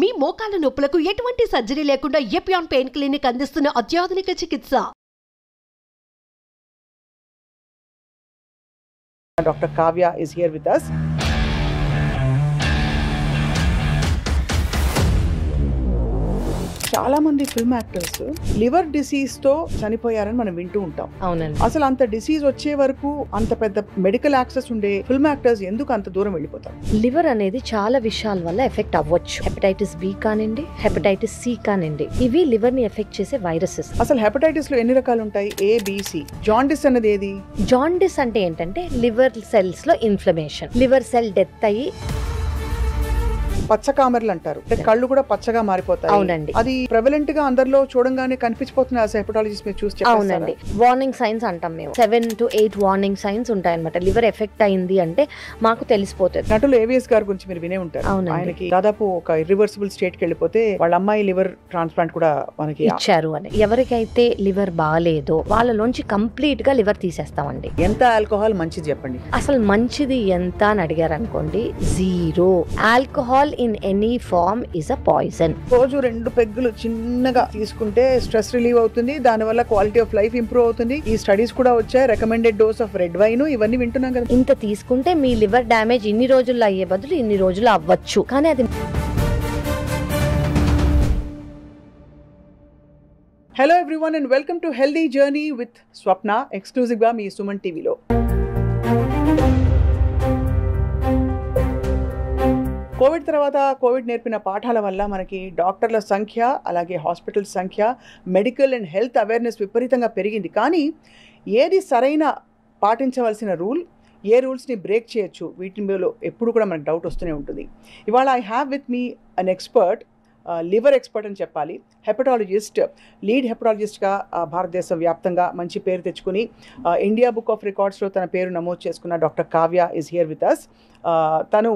మీ మోకాల నొప్పులకు ఎటువంటి సర్జరీ లేకుండా ఎపియాన్ పెయిన్ క్లినిక్ అందిస్తున్న అత్యాధునిక చికిత్స. Dr. Kavya is here with us. చాలా మంది ఫిల్మ్ యాక్టర్స్ లివర్ డిసీజ్ తో చనిపోయారని మనం వింటూ ఉంటాం. అవునండి. అసలు అంత డిసీజ్ వచ్చే వరకు అంత పెద్ద మెడికల్ యాక్సెస్ ఉండే ఫిల్మ్ యాక్టర్స్ ఎందుకు అంత దూరం వెళ్ళిపోతారు? లివర్ అనేది చాలా విషయాల వల్ల ఎఫెక్ట్ అవ్వచ్చు. హెపటైటిస్ బి కానివ్వండి, హెపటైటిస్ సి కానివ్వండి, ఇవి లివర్ ని ఎఫెక్ట్ చేసే వైరసెస్. అసలు హెపటైటిస్ లో ఎన్ని రకాలు ఉంటాయి? ABC. జాండిస్ అనేది ఏది? జాండిస్ అంటే ఏంటంటే లివర్ సెల్స్ లో ఇన్ఫ్లమేషన్, లివర్ సెల్ డెత్ అయ్యి పచ్చకామెర్లు అంటారు, కళ్ళు కూడా పచ్చగా మారిపోతాయి. అవునండి. అది ప్రెవలెంట్ గా అందరిలో చూడంగానే కనిపించిపోతుంది. హెపటాలజిస్ట్ మీరు చూసి అవునండి. వార్నింగ్ సైన్స్ అంటాం మేము. 7 to 8 వార్నింగ్ సైన్స్ ఉంటాయి అనమాట. లివర్ ఎఫెక్ట్ అయింది అంటే మాకు తెలిసిపోతుంది. నటులు AVS గారి గురించి మీరు వినే ఉంటారు. ఆయనకి దాదాపు ఒక ఇర్రివర్సిబుల్ స్టేట్ కి వెళ్ళిపోతే వాళ్ళ అమ్మాయి లివర్ ట్రాన్స్ప్లాంట్ కూడా మనకి ఇచ్చారు అని. ఎవరికైతే లివర్ బాగాలేదో వాళ్ళలోంచి కంప్లీట్ గా లివర్ తీసేస్తామండి. ఎంత ఆల్కహాల్ మంచిది చెప్పండి? అసలు మంచిది ఎంత అని అడిగారు అనుకోండి, 0. Alcohol in any form is a poison. రోజు 2 పెగ్గులు చిన్నగా తీసుకుంటే స్ట్రెస్ రిలీవ్ అవుతుంది, దానివల్ల క్వాలిటీ ఆఫ్ లైఫ్ ఇంప్రూవ్ అవుతుంది. ఈ స్టడీస్ కూడా వచ్చాయి. Recommended dose of red wine, ఇవన్నీ వింటున్నాం కదా. ఇంత తీసుకుంటే మీ లివర్ డ్యామేజ్ ఇన్ని రోజుల్లో అయ్యే బదులు ఇన్ని రోజులు అవ్వచ్చు. కానీ అది hello everyone and welcome to healthy journey with Swapna, exclusive గా మీ సుమన్ టీవీలో. కోవిడ్ తర్వాత కోవిడ్ నేర్పిన పాఠాల వల్ల మనకి డాక్టర్ల సంఖ్య, అలాగే హాస్పిటల్ సంఖ్య, మెడికల్ అండ్ హెల్త్ అవేర్నెస్ విపరీతంగా పెరిగింది. కానీ ఏది సరైన పాటించవలసిన రూల్, ఏ రూల్స్ని బ్రేక్ చేయొచ్చు, వీటిలో ఎప్పుడు కూడా మనకు డౌట్ వస్తూనే ఉంటుంది. ఇవాళ I have with me an expert, liver expert అని చెప్పాలి, హెపటాలజిస్ట్, లీడ్ హెపటాలజిస్ట్గా భారతదేశ వ్యాప్తంగా మంచి పేరు తెచ్చుకుని ఇండియా బుక్ ఆఫ్ రికార్డ్స్లో తన పేరు నమోదు చేసుకున్న doctor Kavya is here with us. తను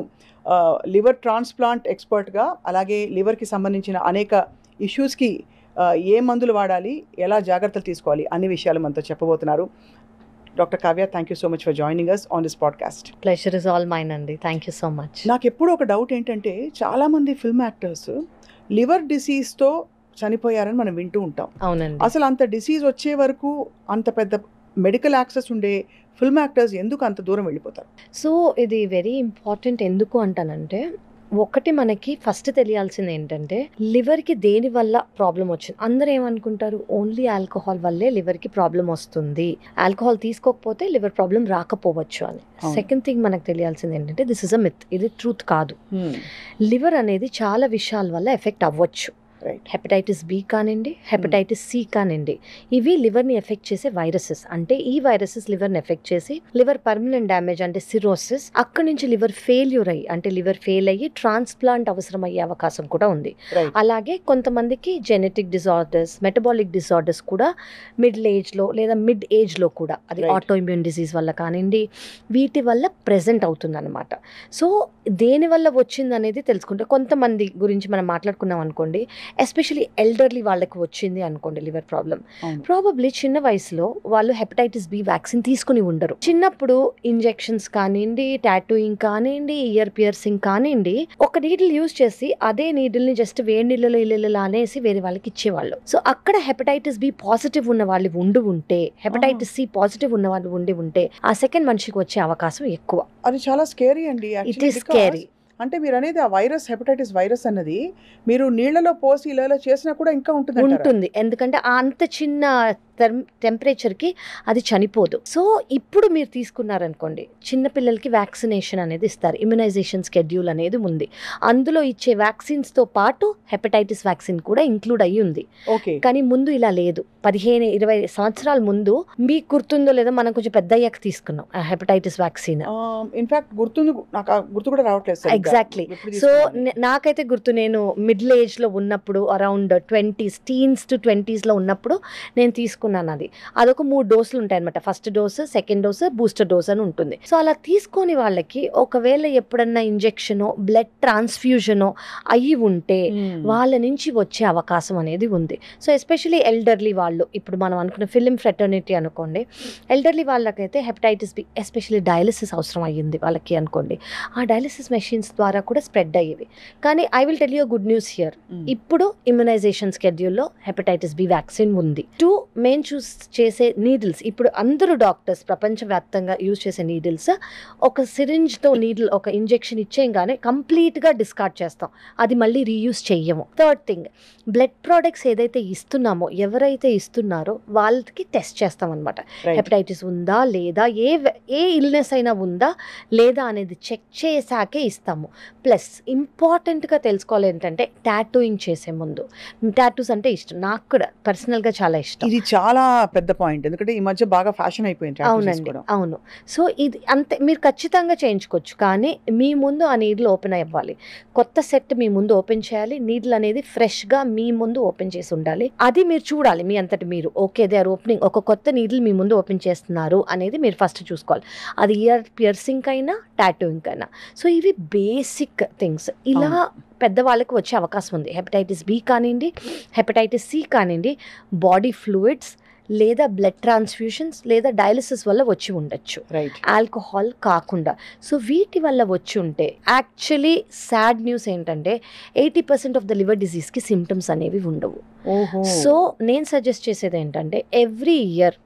లివర్ ట్రాన్స్ప్లాంట్ ఎక్స్పర్ట్గా, అలాగే లివర్కి సంబంధించిన అనేక ఇష్యూస్కి ఏ మందులు వాడాలి, ఎలా జాగ్రత్తలు తీసుకోవాలి అన్ని విషయాలు మనతో చెప్పబోతున్నారు. Doctor Kavya, thank you so much for joining us on this podcast. Pleasure is all mine అండి. Thank you so much. నాకు ఎప్పుడు ఒక డౌట్ ఏంటంటే, చాలామంది ఫిల్మ్ యాక్టర్స్ లివర్ డిసీజ్తో చనిపోయారని మనం వింటూ ఉంటాం. అవునండి. అసలు అంత డిసీజ్ వచ్చే వరకు అంత పెద్ద మెడికల్ యాక్సెస్ ఉండే ఫిల్మ్ యాక్టర్స్ ఎందుకు అంత దూరం వెళ్ళిపోతారు? సో ఇది వెరీ ఇంపార్టెంట్. ఎందుకు అంటానంటే, ఒకటి మనకి ఫస్ట్ తెలియాల్సింది ఏంటంటే, లివర్కి దేని వల్ల ప్రాబ్లం వచ్చింది. అందరూ ఏమనుకుంటారు, ఓన్లీ ఆల్కహాల్ వల్లే లివర్కి ప్రాబ్లం వస్తుంది, ఆల్కహాల్ తీసుకోకపోతే లివర్ ప్రాబ్లం రాకపోవచ్చు అని. సెకండ్ థింగ్ మనకు తెలియాల్సింది ఏంటంటే, దిస్ ఇస్ అ మిత్, ఇది ట్రూత్ కాదు. లివర్ అనేది చాలా విషయాల వల్ల ఎఫెక్ట్ అవ్వచ్చు. హెపటైటిస్ బి కానివ్వండి, హెపటైటిస్ సి కానివ్వండి, ఇవి లివర్ని ఎఫెక్ట్ చేసే వైరసెస్. అంటే ఈ వైరసెస్ లివర్ని ఎఫెక్ట్ చేసి లివర్ పర్మనెంట్ డ్యామేజ్ అంటే సిరోసిస్, అక్కడి నుంచి లివర్ ఫెయిల్యూర్ అయ్యి అంటే లివర్ ఫెయిల్ అయ్యి ట్రాన్స్ప్లాంట్ అవసరం అయ్యే అవకాశం కూడా ఉంది. అలాగే కొంతమందికి జెనెటిక్ డిజార్డర్స్, మెటబాలిక్ డిజార్డర్స్ కూడా మిడిల్ ఏజ్లో లేదా మిడ్ ఏజ్లో కూడా, అది ఆటో ఇమ్యూన్ డిసీజ్ వల్ల కానివ్వండి, వీటి వల్ల ప్రెజెంట్ అవుతుంది అనమాట. సో దేని వల్ల వచ్చింది అనేది తెలుసుకుంటే, కొంతమంది గురించి మనం మాట్లాడుకున్నాం అనుకోండి, ఎస్పెషలీ ఎల్డర్లీ వాళ్ళకి వచ్చింది అనుకోండి లివర్ ప్రాబ్లం, ప్రాబబ్లీ చిన్న వయసులో వాళ్ళు హెపటైటిస్ బి వ్యాక్సిన్ తీసుకుని ఉండరు. చిన్నప్పుడు ఇంజెక్షన్స్ కానివ్వండి, టాటూయింగ్ కానివ్వండి, ఇయర్ పియర్సింగ్ కానివ్వండి, ఒక నీడిల్ యూజ్ చేసి అదే నీడిల్ని జస్ట్ వేడి నీళ్ళలో ఇళ్ళలో అనేసి వేరే వాళ్ళకి ఇచ్చేవాళ్ళు. సో అక్కడ హెపటైటిస్ బి పాజిటివ్ ఉన్న వాళ్ళు ఉంటే, హెపటైటిస్ సి పాజిటివ్ ఉన్న వాళ్ళు ఉంటే ఆ సెకండ్ మనిషికి వచ్చే అవకాశం ఎక్కువ. అది చాలా స్కేరీ అండి. It is scary. అంటే మీరు అనేది ఆ వైరస్, హెపటైటిస్ వైరస్ అన్నది మీరు నీళ్లలో పోసి ఇలా చేసినా కూడా ఇంకా ఉంటుంది. ఎందుకంటే అంత చిన్న టెంపరేచర్కి అది చనిపోదు. సో ఇప్పుడు మీరు తీసుకున్నారనుకోండి, చిన్నపిల్లలకి వ్యాక్సినేషన్ అనేది ఇస్తారు, ఇమ్యునైజేషన్ స్కెడ్యూల్ అనేది ఉంది. అందులో ఇచ్చే వ్యాక్సిన్స్తో పాటు హెపటైటిస్ వ్యాక్సిన్ కూడా ఇంక్లూడ్ అయ్యి ఉంది. కానీ ముందు ఇలా లేదు. 15-20 సంవత్సరాల ముందు మీకు గుర్తుందో లేదో, మనం కొంచెం పెద్ద అయ్యాక తీసుకున్నాం హెపటైటిస్ వ్యాక్సిన్. ఇన్ఫాక్ట్ గుర్తుంది, నాకు గుర్తు కూడా రావట్లేదు. ఎగ్జాక్ట్లీ. సో నాకైతే గుర్తు, నేను మిడిల్ ఏజ్లో ఉన్నప్పుడు, around 20s, teens to 20s లో ఉన్నప్పుడు నేను తీసుకున్నాను తీసుకున్నాను. అదొక 3 డోసులు ఉంటాయన్నమాట. First dose, second dose, booster dose అని ఉంటుంది. సో అలా తీసుకొని వాళ్ళకి ఒకవేళ ఎప్పుడన్నా ఇంజెక్షనో బ్లడ్ ట్రాన్స్ఫ్యూజనో అయ్యి ఉంటే వాళ్ళ నుంచి వచ్చే అవకాశం అనేది ఉంది. సో ఎస్పెషలీ ఎల్డర్లీ వాళ్ళు, ఇప్పుడు మనం అనుకున్న ఫిలిం ఫ్రెటర్నిటీ అనుకోండి, ఎల్డర్లీ వాళ్ళకైతే హెపటైటిస్ బి ఎస్పెషలీ డయాలిసిస్ అవసరం అయ్యింది వాళ్ళకి అనుకోండి, ఆ డయాలిసిస్ మెషిన్స్ ద్వారా కూడా స్ప్రెడ్ అయ్యేవి. కానీ I will tell you good news here, ఇప్పుడు ఇమ్యునైజేషన్ స్కెడ్యూల్లో హెపటైటిస్ బి వ్యాక్సిన్ ఉంది. 2 మెయిన్ చేసే నీడిల్స్, ఇప్పుడు అందరూ డాక్టర్స్ ప్రపంచవ్యాప్తంగా యూజ్ చేసే నీడిల్స్, ఒక సిరింజ్తో నీడిల్ ఒక ఇంజెక్షన్ ఇచ్చేయంగానే కంప్లీట్గా డిస్కార్డ్ చేస్తాం, అది మళ్ళీ రీయూజ్ చెయ్యము. థర్డ్ థింగ్, బ్లడ్ ప్రోడక్ట్స్ ఏదైతే ఇస్తున్నామో, ఎవరైతే ఇస్తున్నారో వాళ్ళకి టెస్ట్ చేస్తాం అనమాట. హెపటైటిస్ ఉందా లేదా, ఏ ఇల్నెస్ అయినా ఉందా లేదా అనేది చెక్ చేశాకే ఇస్తాము. ప్లస్ ఇంపార్టెంట్గా తెలుసుకోవాలి ఏంటంటే, టాటూయింగ్ చేసే ముందు, టాటూస్ అంటే ఇష్టం, నాకు కూడా పర్సనల్గా చాలా ఇష్టం. ఇది చాలా పెద్ద పాయింట్, ఎందుకంటే ఈ మధ్య బాగా ఫ్యాషన్ అయిపోయింది. అవునండి, అవును. సో ఇది అంతే, మీరు ఖచ్చితంగా చేయించుకోవచ్చు, కానీ మీ ముందు ఆ నీడిల్ ఓపెన్ అవ్వాలి. కొత్త సెట్ మీ ముందు ఓపెన్ చేయాలి, నీడిల్ అనేది ఫ్రెష్గా మీ ముందు ఓపెన్ చేసి ఉండాలి. అది మీరు చూడాలి మీ అంతటి మీరు, ఓకే దే ఆర్ ఓపెనింగ్, ఒక కొత్త నీడిల్ మీ ముందు ఓపెన్ చేస్తున్నారు అనేది మీరు ఫస్ట్ చూసుకోవాలి. అది ఇయర్ పియర్సింగ్ అయినా టాటూయింగ్ అయినా. సో ఇవి బేసిక్ థింగ్స్. ఇలా పెద్దవాళ్ళకి వచ్చే అవకాశం ఉంది. హెపటైటిస్ బి కానివ్వండి, హెపటైటిస్ సి కానివ్వండి, బాడీ ఫ్లూయిడ్స్ లేదా బ్లడ్ ట్రాన్స్ఫ్యూషన్స్ లేదా డయాలిసిస్ వల్ల వచ్చి ఉండొచ్చు, ఆల్కహాల్ కాకుండా. సో వీటి వల్ల వచ్చి ఉంటే యాక్చువల్లీ సాడ్ న్యూస్ ఏంటంటే 80% ఆఫ్ ద లివర్ డిజీజ్కి సిమ్టమ్స్ అనేవి ఉండవు. సో నేను సజెస్ట్ చేసేది ఏంటంటే, ఎవ్రీ ఇయర్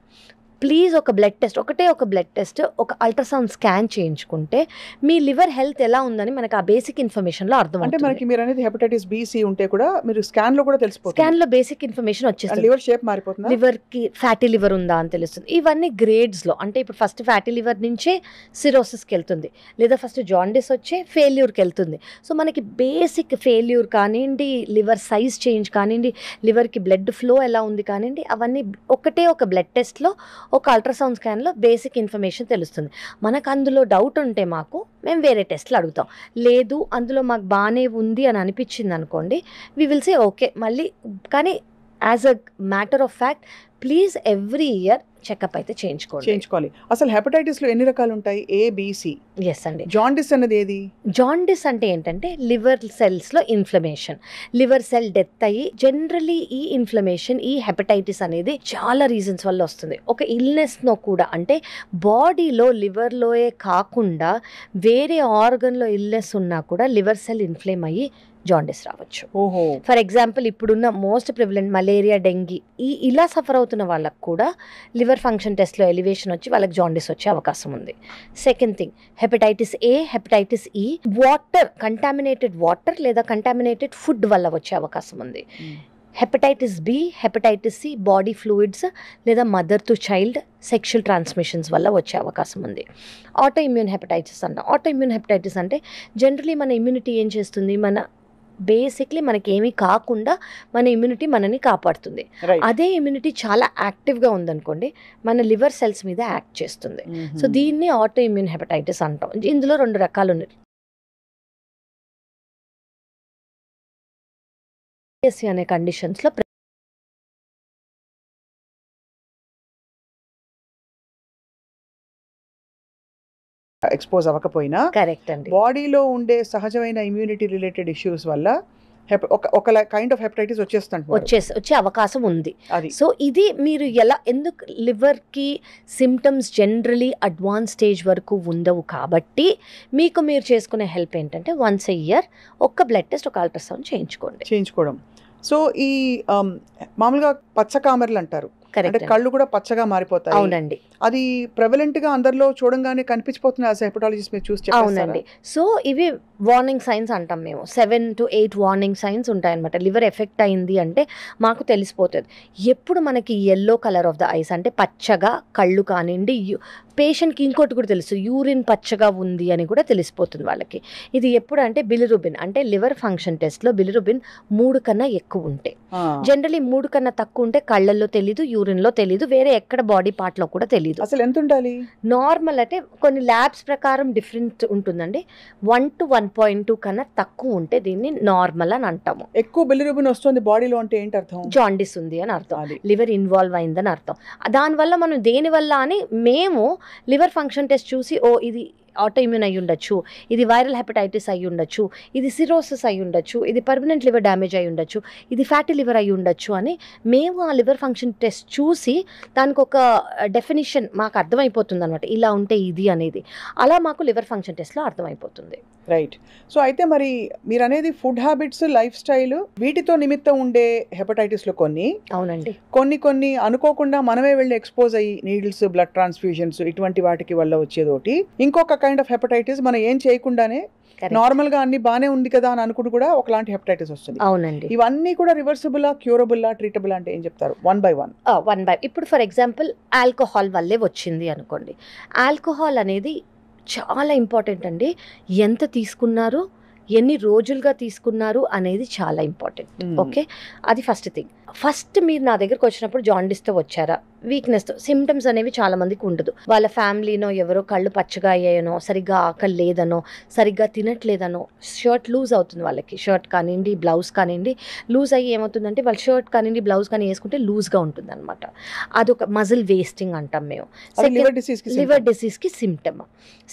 ప్లీజ్ ఒక బ్లడ్ టెస్ట్, ఒక బ్లడ్ టెస్ట్, ఒక అల్ట్రాసౌండ్ స్కాన్ చేయించుకుంటే మీ లివర్ హెల్త్ ఎలా ఉందని మనకు ఆ బేసిక్ ఇన్ఫర్మేషన్లో అర్థం. అంటే మనకి మీరు అనేది హెపటైటిస్ బి, సి ఉంటే కూడా మీరు స్కాన్లో కూడా తెలిసిపోతుంది. స్కాన్లో బేసిక్ ఇన్ఫర్మేషన్ వచ్చేస్తుంది. లివర్ షేప్ మారిపోతుంది, లివర్కి ఫ్యాటీ లివర్ ఉందా అని తెలుస్తుంది. ఇవన్నీ గ్రేడ్స్లో, అంటే ఇప్పుడు ఫస్ట్ ఫ్యాటీ లివర్ నుంచే సిరోసిస్కి వెళ్తుంది, లేదా ఫస్ట్ జాండిస్ వచ్చే ఫెయిల్యూర్కి వెళ్తుంది. సో మనకి బేసిక్ ఫెయిల్యూర్ కానివ్వండి, లివర్ సైజ్ చేంజ్ కానివ్వండి, లివర్కి బ్లడ్ ఫ్లో ఎలా ఉంది కానివ్వండి, అవన్నీ ఒక బ్లడ్ టెస్ట్లో, ఒక అల్ట్రాసౌండ్ స్కాన్లో బేసిక్ ఇన్ఫర్మేషన్ తెలుస్తుంది. మనకు అందులో డౌట్ ఉంటే మేము వేరే టెస్ట్లు అడుగుతాం. లేదు అందులో మాకు బాగానే ఉంది అని అనిపించింది అనుకోండి, వి విల్ సే ఓకే మళ్ళీ. కానీ as a matter of fact please every year checkup అయితే చేయించుకోవాలి. అసలు హెపటైటిస్ లో ఎన్ని రకాలు ఉంటాయి? ABC. ఎస్ అండి. జాండిస్ అనేది ఏది? జాండిస్ అంటే ఏంటంటే లివర్ సెల్స్ లో ఇన్ఫ్లమేషన్, లివర్ సెల్ డెత్ అయ్యి, జనరలీ ఈ ఇన్ఫ్లమేషన్, ఈ హెపటైటిస్ అనేది చాలా రీజన్స్ వల్ల వస్తుంది. ఒక ఇల్నెస్ నో కూడా, అంటే బాడీలో లివర్లోయే కాకుండా వేరే ఆర్గన్లో ఇల్నెస్ ఉన్నా కూడా లివర్ సెల్ ఇన్ఫ్లేమ్ అయ్యి జాండిస్ రావచ్చు. ఫర్ ఎగ్జాంపుల్ ఇప్పుడున్న మోస్ట్ ప్రివిలెంట్ మలేరియా, డెంగీ, ఇలా సఫర్ అవుతున్న వాళ్ళకు కూడా లివర్ ఫంక్షన్ టెస్ట్లో ఎలివేషన్ వచ్చి వాళ్ళకి జాండిస్ వచ్చే అవకాశం ఉంది. Second thing, hepatitis A, hepatitis E, water, contaminated water లేదా కంటామినేటెడ్ ఫుడ్ వల్ల వచ్చే అవకాశం ఉంది. Hepatitis B, hepatitis C, body fluids లేదా mother to child sexual transmissions వల్ల వచ్చే అవకాశం ఉంది. ఆటో ఇమ్యూన్ హెపటైటిస్ అంటాం. ఆటో ఇమ్యూన్ హెపటైటిస్ అంటే జనరలీ మన ఇమ్యూనిటీ ఏం చేస్తుంది, బేసిక్లీ మనకి ఏమీ కాకుండా మన ఇమ్యూనిటీ మనని కాపాడుతుంది. అదే ఇమ్యూనిటీ చాలా యాక్టివ్గా ఉందనుకోండి, మన లివర్ సెల్స్ మీద యాక్ట్ చేస్తుంది. సో దీన్ని ఆటో ఇమ్యూన్ హెపటైటిస్ అంటాం. ఇందులో 2 రకాలు ఉన్నాయి. అనే కండిషన్స్లో ఎక్స్పోజ్ అవ్వకపోయినా, కరెక్ట్ అండి, బాడీలో ఉండే సహజమైన ఇమ్యూనిటీ రిలేటెడ్ ఇష్యూస్ వల్ల ఒక కైండ్ ఆఫ్ హెపటైటిస్ వచ్చే అవకాశం ఉంది. సో ఇది మీరు ఎందుకు లివర్కి సిమ్టమ్స్ జనరలీ అడ్వాన్స్ స్టేజ్ వరకు ఉండవు కాబట్టి మీరు చేసుకునే హెల్ప్ ఏంటంటే వన్స్ ఎ ఇయర్ ఒక బ్లడ్ టెస్ట్, ఒక అల్ట్రాసౌండ్ చేయించుకోవడం. సో ఈ మామూలుగా పచ్చకామెర్లు అంటారు, అంటే కళ్ళు కూడా పచ్చగా మారిపోతాయి. అవునండి, అది ప్రెవలెంట్ గా అందరిలో చూడంగానే కనిపించిపోతుంది. యాజ్ హెపటాలజిస్ట్ మీరు చూసి చెప్పారు. అవునండి. సో ఇవి వార్నింగ్ సైన్స్ అంటాం మేము. 7 to 8 వార్నింగ్ సైన్స్ ఉంటాయన్నమాట. లివర్ ఎఫెక్ట్ అయింది అంటే మాకు తెలిసిపోతుంది. ఎప్పుడు మనకి yellow colour of the ice, అంటే పచ్చగా కళ్ళు కానివ్వండి, పేషెంట్కి ఇంకోటి కూడా తెలుసు, యూరిన్ పచ్చగా ఉంది అని కూడా తెలిసిపోతుంది వాళ్ళకి. ఇది ఎప్పుడు అంటే బిలిరుబిన్ అంటే లివర్ ఫంక్షన్ టెస్ట్లో బిలిరుబిన్ 3 కన్నా ఎక్కువ ఉంటే, జనరలీ 3 కన్నా తక్కువ ఉంటే కళ్ళల్లో తెలీదు, యూరిన్లో తెలీదు, వేరే ఎక్కడ బాడీ పార్ట్లో కూడా తెలీదు. అసలు ఎంత ఉండాలి? నార్మల్ అంటే కొన్ని ల్యాబ్స్ ప్రకారం డిఫరెంట్ ఉంటుందండి. 1 to 1.2 కన్నా తక్కువ ఉంటే దీన్ని నార్మల్ అని అంటాము. ఎక్కువ బిలిరుబిన్ వస్తుంది బాడీలో అంటే ఏంటి అర్థం? జాండిస్ ఉంది అని అర్థం, లివర్ ఇన్వాల్వ్ అయిందని అర్థం. దానివల్ల మనం దేనివల్ల అని మేము లివర్ ఫంక్షన్ టెస్ట్ చూసి ఓ ఇది ఆటోఇమ్యూన్ అయ్యి ఉండొచ్చు, ఇది వైరల్ హెపటైటిస్ అయ్యి ఉండొచ్చు, ఇది సిరోసిస్ అయ్యి ఉండొచ్చు, ఇది పర్మనెంట్ లివర్ డ్యామేజ్ అయ్యి ఉండొచ్చు, ఇది ఫ్యాటీ లివర్ అయ్యి ఉండొచ్చు అని మేము ఆ లివర్ ఫంక్షన్ టెస్ట్ చూసి దానికి ఒక డెఫినిషన్ మాకు అర్థమైపోతుంది అనమాట, ఇలా ఉంటే ఇది అనేది. అలా మాకు లివర్ ఫంక్షన్ టెస్ట్లో అర్థమైపోతుంది. రైట్. సో అయితే మరి మీరు అనేది ఫుడ్ హ్యాబిట్స్, లైఫ్ స్టైల్, వీటితో నిమిత్తం ఉండే హెపటైటిస్లో కొన్ని, అవునండి, కొన్ని అనుకోకుండా మనమే వెళ్ళి ఎక్స్పోజ్ అయ్యి నీడిల్స్, బ్లడ్ ట్రాన్స్ఫ్యూజన్స్ ఇటువంటి వాటికి వల్ల వచ్చేదోటి. ఇంకొక కైండ్ ఆఫ్ హెపటైటిస్ మనం ఏం చేయకుండానే నార్మల్ గా అన్ని బానే ఉంది కదా అని అనుకుంటూ కూడా ఒకలాంటి హెపటైటిస్ వస్తుంది. అవునండి. ఇవన్నీ కూడా రివర్సిబుల్, క్యూరబుల్, ట్రీటబుల్ అంటే ఏం చెప్తారు? One by one. ఇప్పుడు ఫర్ ఎగ్జాంపుల్ ఆల్కహాల్ వల్లే వచ్చింది అనుకోండి. ఆల్కహాల్ అనేది చాలా ఇంపార్టెంట్ అండి. ఎంత తీసుకున్నారు, ఎన్ని రోజులుగా తీసుకున్నారు అనేది చాలా ఇంపార్టెంట్. ఓకే, అది ఫస్ట్ థింగ్. ఫస్ట్ మీరు నా దగ్గరకు వచ్చినప్పుడు జాండిస్తో వచ్చారా, వీక్నెస్తో, సిమ్టమ్స్ అనేవి చాలా మందికి ఉండదు. వాళ్ళ ఫ్యామిలీనో ఎవరో కళ్ళు పచ్చగా అయ్యాయనో, సరిగ్గా ఆకలి లేదనో, సరిగ్గా తినట్లేదనో, షర్ట్ లూజ్ అవుతుంది వాళ్ళకి, షర్ట్ కానివ్వండి బ్లౌజ్ కానివ్వండి లూజ్ అయ్యి ఏమవుతుందంటే వాళ్ళు షర్ట్ కానివ్వండి బ్లౌజ్ కానీ వేసుకుంటే లూజ్గా ఉంటుంది అనమాట. అదొక మజిల్ వేస్టింగ్ అంటాం మేము, లివర్ డిసీజ్కి సిమ్టమ్.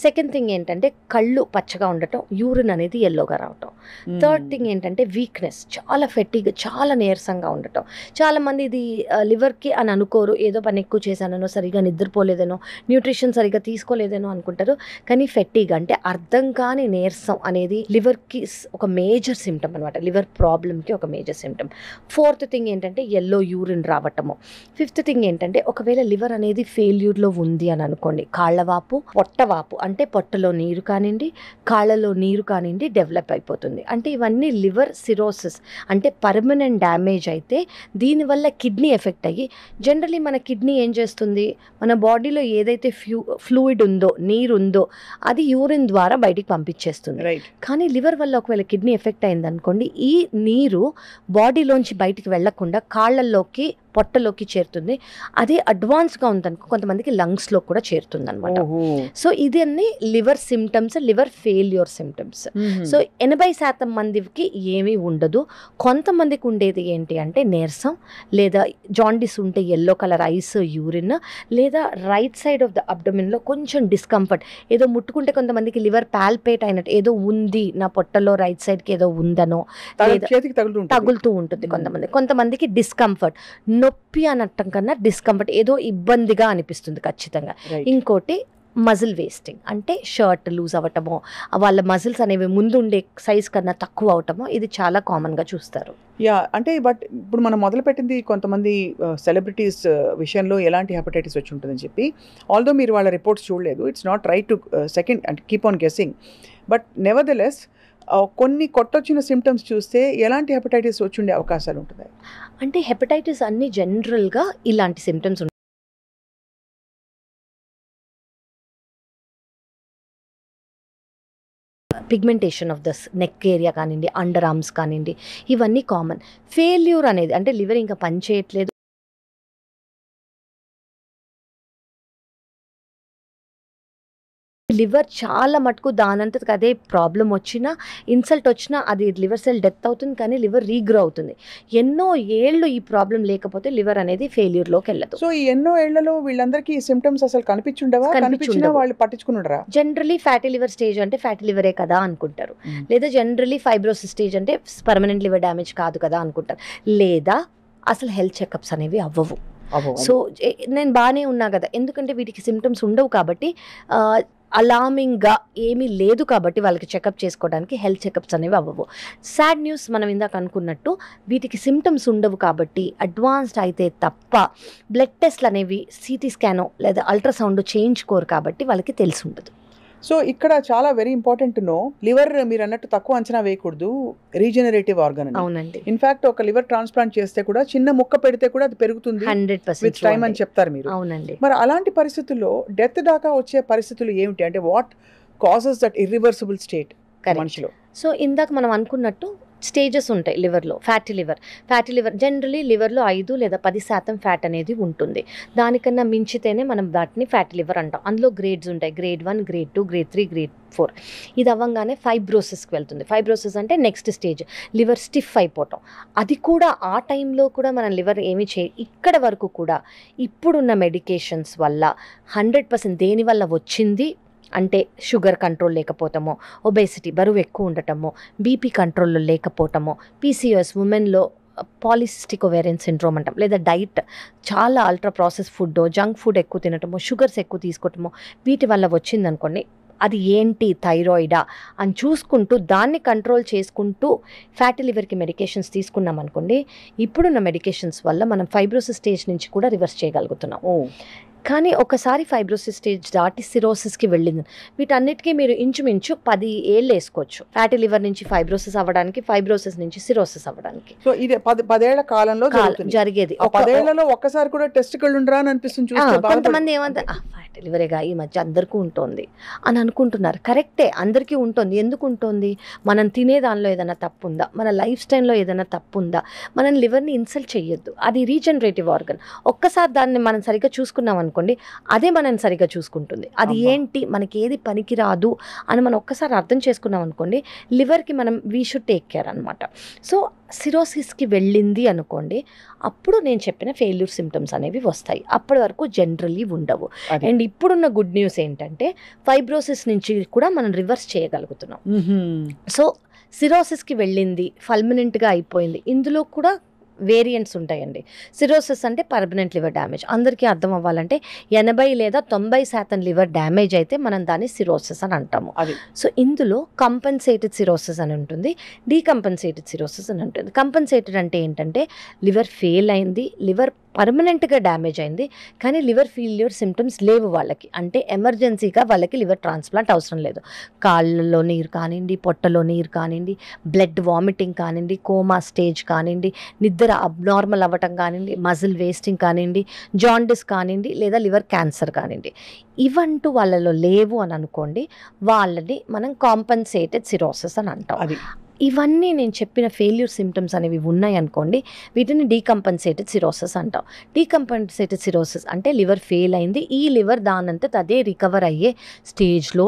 సెకండ్ థింగ్ ఏంటంటే కళ్ళు పచ్చగా ఉండటం, యూరిన్ అనేది ఎల్లోగా రావటం. థర్డ్ థింగ్ ఏంటంటే వీక్నెస్, చాలా ఫెట్టిగ్, చాలా నీరసంగా ఉండటం. చాలా మంది ఇది లివర్కి అని అనుకోరు, ఏదో పని ఎక్కువ చేశానో, సరిగా నిద్రపోలేదనో, న్యూట్రిషన్ సరిగా తీసుకోలేదనో అనుకుంటారు. కానీ ఫెట్టిగ్ అంటే అర్థం కాని నీరసం అనేది లివర్కి ఒక మేజర్ సిమ్టమ్ అనమాట, లివర్ ప్రాబ్లమ్కి ఒక మేజర్ సిమ్టమ్. ఫోర్త్ థింగ్ ఏంటంటే ఎల్లో యూరిన్ రావటము. ఫిఫ్త్ థింగ్ ఏంటంటే ఒకవేళ లివర్ అనేది ఫెయిల్యూర్లో ఉంది అని అనుకోండి, కాళ్ళవాపు, పొట్టవాపు అంటే పొట్టలో నీరు కానివ్వండి, కాళ్ళలో నీరు కానివ్వండి డెవలప్ అయిపోతుంది. అంటే ఇవన్నీ లివర్ సిరోసిస్ అంటే పర్మనెంట్ డ్యామేజ్ అయితే దీనివల్ల కిడ్నీ ఎఫెక్ట్ అయ్యి, జనరలీ మన కిడ్నీ ఏం చేస్తుంది, మన బాడీలో ఏదైతే ఫ్లూయిడ్ ఉందో, నీరు ఉందో అది యూరిన్ ద్వారా బయటికి పంపించేస్తుంది. కానీ లివర్ వల్ల ఒకవేళ కిడ్నీ ఎఫెక్ట్ అయింది అనుకోండి, ఈ నీరు బాడీలోంచి బయటికి వెళ్లకుండా కాళ్ళల్లోకి, పొట్టలోకి చేరుతుంది. అదే అడ్వాన్స్గా ఉందనుకో కొంతమందికి లంగ్స్లో కూడా చేరుతుంది అనమాట. సో ఇది అన్ని liver symptoms, liver failure symptoms. So 80% మందికి ఏమీ ఉండదు. కొంతమందికి ఉండేది ఏంటి అంటే నీరసం, లేదా జాండిస్ ఉంటే ఎల్లో కలర్ ఐస్, యూరిన్, లేదా రైట్ సైడ్ ఆఫ్ ద అబ్డమిన్లో కొంచెం డిస్కంఫర్ట్, ఏదో ముట్టుకుంటే కొంతమందికి లివర్ పాల్పేట్ అయినట్టు ఏదో ఉంది, నా పొట్టలో రైట్ సైడ్కి ఏదో ఉందనో తగులుతూ ఉంటుంది. కొంతమందికి డిస్కంఫర్ట్, నొప్పి అనటం కన్నా డిస్కంఫర్ట్, ఏదో ఇబ్బందిగా అనిపిస్తుంది ఖచ్చితంగా. ఇంకోటి మజిల్ వేస్టింగ్ అంటే షర్ట్ లూజ్ అవ్వటమో, వాళ్ళ మజిల్స్ అనేవి ముందుండే సైజ్ కన్నా తక్కువ అవటమో, ఇది చాలా కామన్గా చూస్తారు. అంటే బట్ ఇప్పుడు మనం మొదలుపెట్టింది కొంతమంది సెలబ్రిటీస్ విషయంలో ఎలాంటి హెపటైటిస్ వచ్చి ఉంటుందని చెప్పి, ఆల్దో మీరు వాళ్ళ రిపోర్ట్స్ చూడలేదు, it's not right to second and keep on guessing, but nevertheless కొన్ని కొట్టొచ్చిన సిమ్టమ్స్ చూస్తే ఎలాంటి హెపటైటిస్ వచ్చి ఉండే అవకాశాలు ఉంటుంది? అంటే హెపటైటిస్ అన్ని జనరల్గా ఇలాంటి సిమ్టమ్స్ ఉంటాయి. Pigmentation of the neck area కానివ్వండి, అండర్ ఆర్మ్స్ కానివ్వండి, ఇవన్నీ కామన్. ఫెయిల్యూర్ అనేది అంటే లివర్ ఇంకా పనిచేయట్లేదు, లివర్ చాలా మటుకు దానంతకు అదే ప్రాబ్లం వచ్చినా, ఇన్సల్ట్ వచ్చినా అది లివర్ సెల్ డెత్ అవుతుంది, కానీ లివర్ రీగ్రో అవుతుంది. ఎన్నో ఏళ్ళు ఈ ప్రాబ్లం లేకపోతే లివర్ అనేది ఫెయిల్యూర్లోకి వెళ్ళదు. సో ఈ ఎన్నో ఏళ్లలో వీళ్ళందరికీ ఈ సిమ్టమ్స్ అసలు కనిపించుండవా? కనిపించినా వాళ్ళు పట్టించుకున్నారా? జనరలీ ఫ్యాటీ లివర్ స్టేజ్ అంటే ఫ్యాటీ లివరే కదా అనుకుంటారు, లేదా జనరలీ ఫైబ్రోసిస్ స్టేజ్ అంటే పర్మనెంట్ లివర్ డ్యామేజ్ కాదు కదా అనుకుంటారు, లేదా అసలు హెల్త్ చెకప్స్ అనేవి అవ్వవు. సో నేను బాగానే ఉన్నా కదా, ఎందుకంటే వీటికి సిమ్టమ్స్ ఉండవు కాబట్టి, అలార్మింగ్గా ఏమీ లేదు కాబట్టి వాళ్ళకి చెకప్ చేసుకోవడానికి హెల్త్ చెకప్స్ అనేవి అవ్వవు. సాడ్ న్యూస్, మనం ఇందాక అనుకున్నట్టు వీటికి సిమ్టమ్స్ ఉండవు కాబట్టి అడ్వాన్స్డ్ అయితే తప్ప బ్లడ్ టెస్ట్లు అనేవి సిటీ స్కానో లేదా అల్ట్రాసౌండ్ చేయించుకోరు కాబట్టి వాళ్ళకి తెలిసి ఉండదు. సో ఇక్కడ చాలా వెరీ ఇంపార్టెంట్ నో, లివర్ మీరు అన్నట్టు తక్కువ అంచనా వేయకూడదు, రీజనరేటివ్ ఆర్గన్ అని. అవునండి, ఇన్ఫాక్ట్ ఒక లివర్ ట్రాన్స్ప్లాంట్ చేస్తే కూడా చిన్న ముక్క పెడితే కూడా అది పెరుగుతుంది 100% విత్ టైం అని చెప్తారు మీరు. అవునండి. మరి అలాంటి పరిస్థితుల్లో డెత్ దాకా వచ్చే పరిస్థితులు ఏమిటి, అంటే what causes that irreversible state మనిషిలో? సో ఇందాక మనం అనుకున్నట్టు స్టేజెస్ ఉంటాయి లివర్లో. ఫ్యాటీ లివర్ జనరలీ లివర్లో 5 లేదా 10% ఫ్యాట్ అనేది ఉంటుంది. దానికన్నా మించితేనే మనం వాటిని ఫ్యాటీ లివర్ అంటాం. అందులో గ్రేడ్స్ ఉంటాయి, గ్రేడ్ 1, గ్రేడ్ 2, గ్రేడ్ 3, గ్రేడ్ 4. ఇది అవ్వగానే ఫైబ్రోసిస్కి వెళ్తుంది. ఫైబ్రోసిస్ అంటే నెక్స్ట్ స్టేజ్, లివర్ స్టిఫ్ అయిపోవటం. అది కూడా ఆ టైంలో కూడా మన లివర్ ఏమి ఇక్కడ వరకు కూడా ఇప్పుడున్న మెడికేషన్స్ వల్ల 100% దేని వల్ల వచ్చింది అంటే షుగర్ కంట్రోల్ లేకపోవటమో, ఒబేసిటీ బరువు ఎక్కువ ఉండటమో, బీపీ కంట్రోల్లో లేకపోవటమో, పీసీఓఎస్ ఉమెన్లో పాలిసిస్టిక్ ఓవేరియన్ సిండ్రోమ్ అంటాం, లేదా డైట్ చాలా ultra process food, junk food ఎక్కువ తినటమో, షుగర్స్ ఎక్కువ తీసుకోవటమో, వీటి వల్ల వచ్చిందనుకోండి, అది ఏంటి థైరాయిడా అని చూసుకుంటూ దాన్ని కంట్రోల్ చేసుకుంటూ ఫ్యాటీ లివర్కి మెడికేషన్స్ తీసుకున్నాం అనుకోండి, ఇప్పుడున్న మెడికేషన్స్ వల్ల మనం ఫైబ్రోసిస్ స్టేజ్ నుంచి కూడా రివర్స్ చేయగలుగుతున్నాం. కానీ ఒకసారి ఫైబ్రోసిస్ స్టేజ్ దాటి సిరోసిస్కి వెళ్ళింది, వీటన్నిటికీ మీరు ఇంచుమించు 10 ఏళ్ళు వేసుకోవచ్చు. ఫ్యాటీ లివర్ నుంచి ఫైబ్రోసిస్ అవ్వడానికి, ఫైబ్రోసిస్ నుంచి సిరోసిస్ అవ్వడానికి. సో ఇది 10 ఏళ్ల కాలంలో జరిగేది. 10 ఏళ్లలో ఒక్కసారి కూడా టెస్టికల్ ఉండరా అని అనిపిస్తుంది. కొంతమంది ఏమంటే ఫ్యాటీ లివరేగా ఈ మధ్య అందరికీ ఉంటుంది అని అనుకుంటున్నారు. కరెక్టే, అందరికీ ఉంటుంది. ఎందుకు ఉంటుంది? మనం తినే దానిలో ఏదైనా తప్పు ఉందా, మన లైఫ్ స్టైల్లో ఏదైనా తప్పు ఉందా? మనం లివర్ని ఇన్సల్ట్ చేయొద్దు, అది రీజనరేటివ్ ఆర్గన్. ఒక్కసారి దాన్ని మనం సరిగ్గా చూసుకున్నాం అనుకోండి, అదే మనం సరిగ్గా చూసుకుంటుంది. అది ఏంటి, మనకి ఏది పనికిరాదు అని మనం ఒక్కసారి అర్థం చేసుకున్నాం అనుకోండి, లివర్కి మనం వీ షుడ్ టేక్ కేర్ అనమాట. సో సిరోసిస్కి వెళ్ళింది అనుకోండి, అప్పుడు నేను చెప్పిన ఫెయిల్యూర్ సిమ్టమ్స్ అనేవి వస్తాయి. అప్పటి వరకు జనరల్లీ ఉండవు. అండ్ ఇప్పుడున్న గుడ్ న్యూస్ ఏంటంటే ఫైబ్రోసిస్ నుంచి కూడా మనం రివర్స్ చేయగలుగుతున్నాం. సో సిరోసిస్కి వెళ్ళింది, ఫల్మినెంట్గా అయిపోయింది, ఇందులో కూడా వేరియంట్స్ ఉంటాయండి. సిరోసిస్ అంటే పర్మనెంట్ లివర్ డ్యామేజ్. అందరికీ అర్థం అవ్వాలంటే 80 లేదా 90% లివర్ డ్యామేజ్ అయితే మనం దాన్ని సిరోసిస్ అని అంటాము. సో ఇందులో కంపెన్సేటెడ్ సిరోసిస్ అని ఉంటుంది, డీకంపెన్సేటెడ్ సిరోసిస్ అని ఉంటుంది. కంపెన్సేటెడ్ అంటే ఏంటంటే లివర్ ఫెయిల్ అయింది, లివర్ పర్మనెంట్గా డ్యామేజ్ అయింది, కానీ లివర్ ఫెయిల్యూర్ సిమ్టమ్స్ లేవు వాళ్ళకి, అంటే ఎమర్జెన్సీగా వాళ్ళకి లివర్ ట్రాన్స్ప్లాంట్ అవసరం లేదు. కాళ్ళలో నీరు కానివ్వండి, పొట్టలో నీరు కానివ్వండి, బ్లడ్ వామిటింగ్ కానివ్వండి, కోమా స్టేజ్ కానివ్వండి, నిద్ర అబ్నార్మల్ అవ్వటం కానివ్వండి, మజిల్ వేస్టింగ్ కానివ్వండి, జాండిస్ కానివ్వండి, లేదా లివర్ క్యాన్సర్ కానివ్వండి, ఇవంటూ వాళ్ళలో లేవు అని అనుకోండి, వాళ్ళని మనం కాంపెన్సేటెడ్ సిరోసిస్ అని అంటాం. ఇవన్నీ నేను చెప్పిన ఫెయిల్యూర్ సిమ్టమ్స్ అనేవి ఉన్నాయి అనుకోండి, వీటిని డీకంపెన్సేటెడ్ సిరోసిస్ అంటాం. డీకంపెన్సేటెడ్ సిరోసిస్ అంటే లివర్ ఫెయిల్ అయింది, ఈ లివర్ దానంతట అదే రికవర్ అయ్యే స్టేజ్లో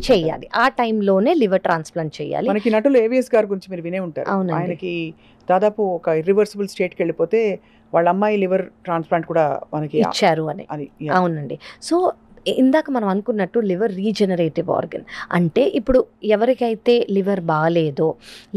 చేయాలి. ఆ టైంలోనే లివర్ ట్రాన్స్ప్లాంట్ చేయాలి. మనకి నటులు ఏవిఎస్ గారి గురించి మీరు వినే ఉంటారు. ఆయనకి దాదాపు ఒక ఇర్రివర్సిబుల్ స్టేట్కి వెళ్ళిపోతే వాళ్ళ అమ్మాయి లివర్ ట్రాన్స్ప్లాంట్ కూడా మనకి ఇచ్చారు అని. అవునండి. సో ఇందాక మనం అనుకున్నట్టు లివర్ రీజనరేటివ్ ఆర్గన్ అంటే ఇప్పుడు ఎవరికైతే లివర్ బాగాలేదో,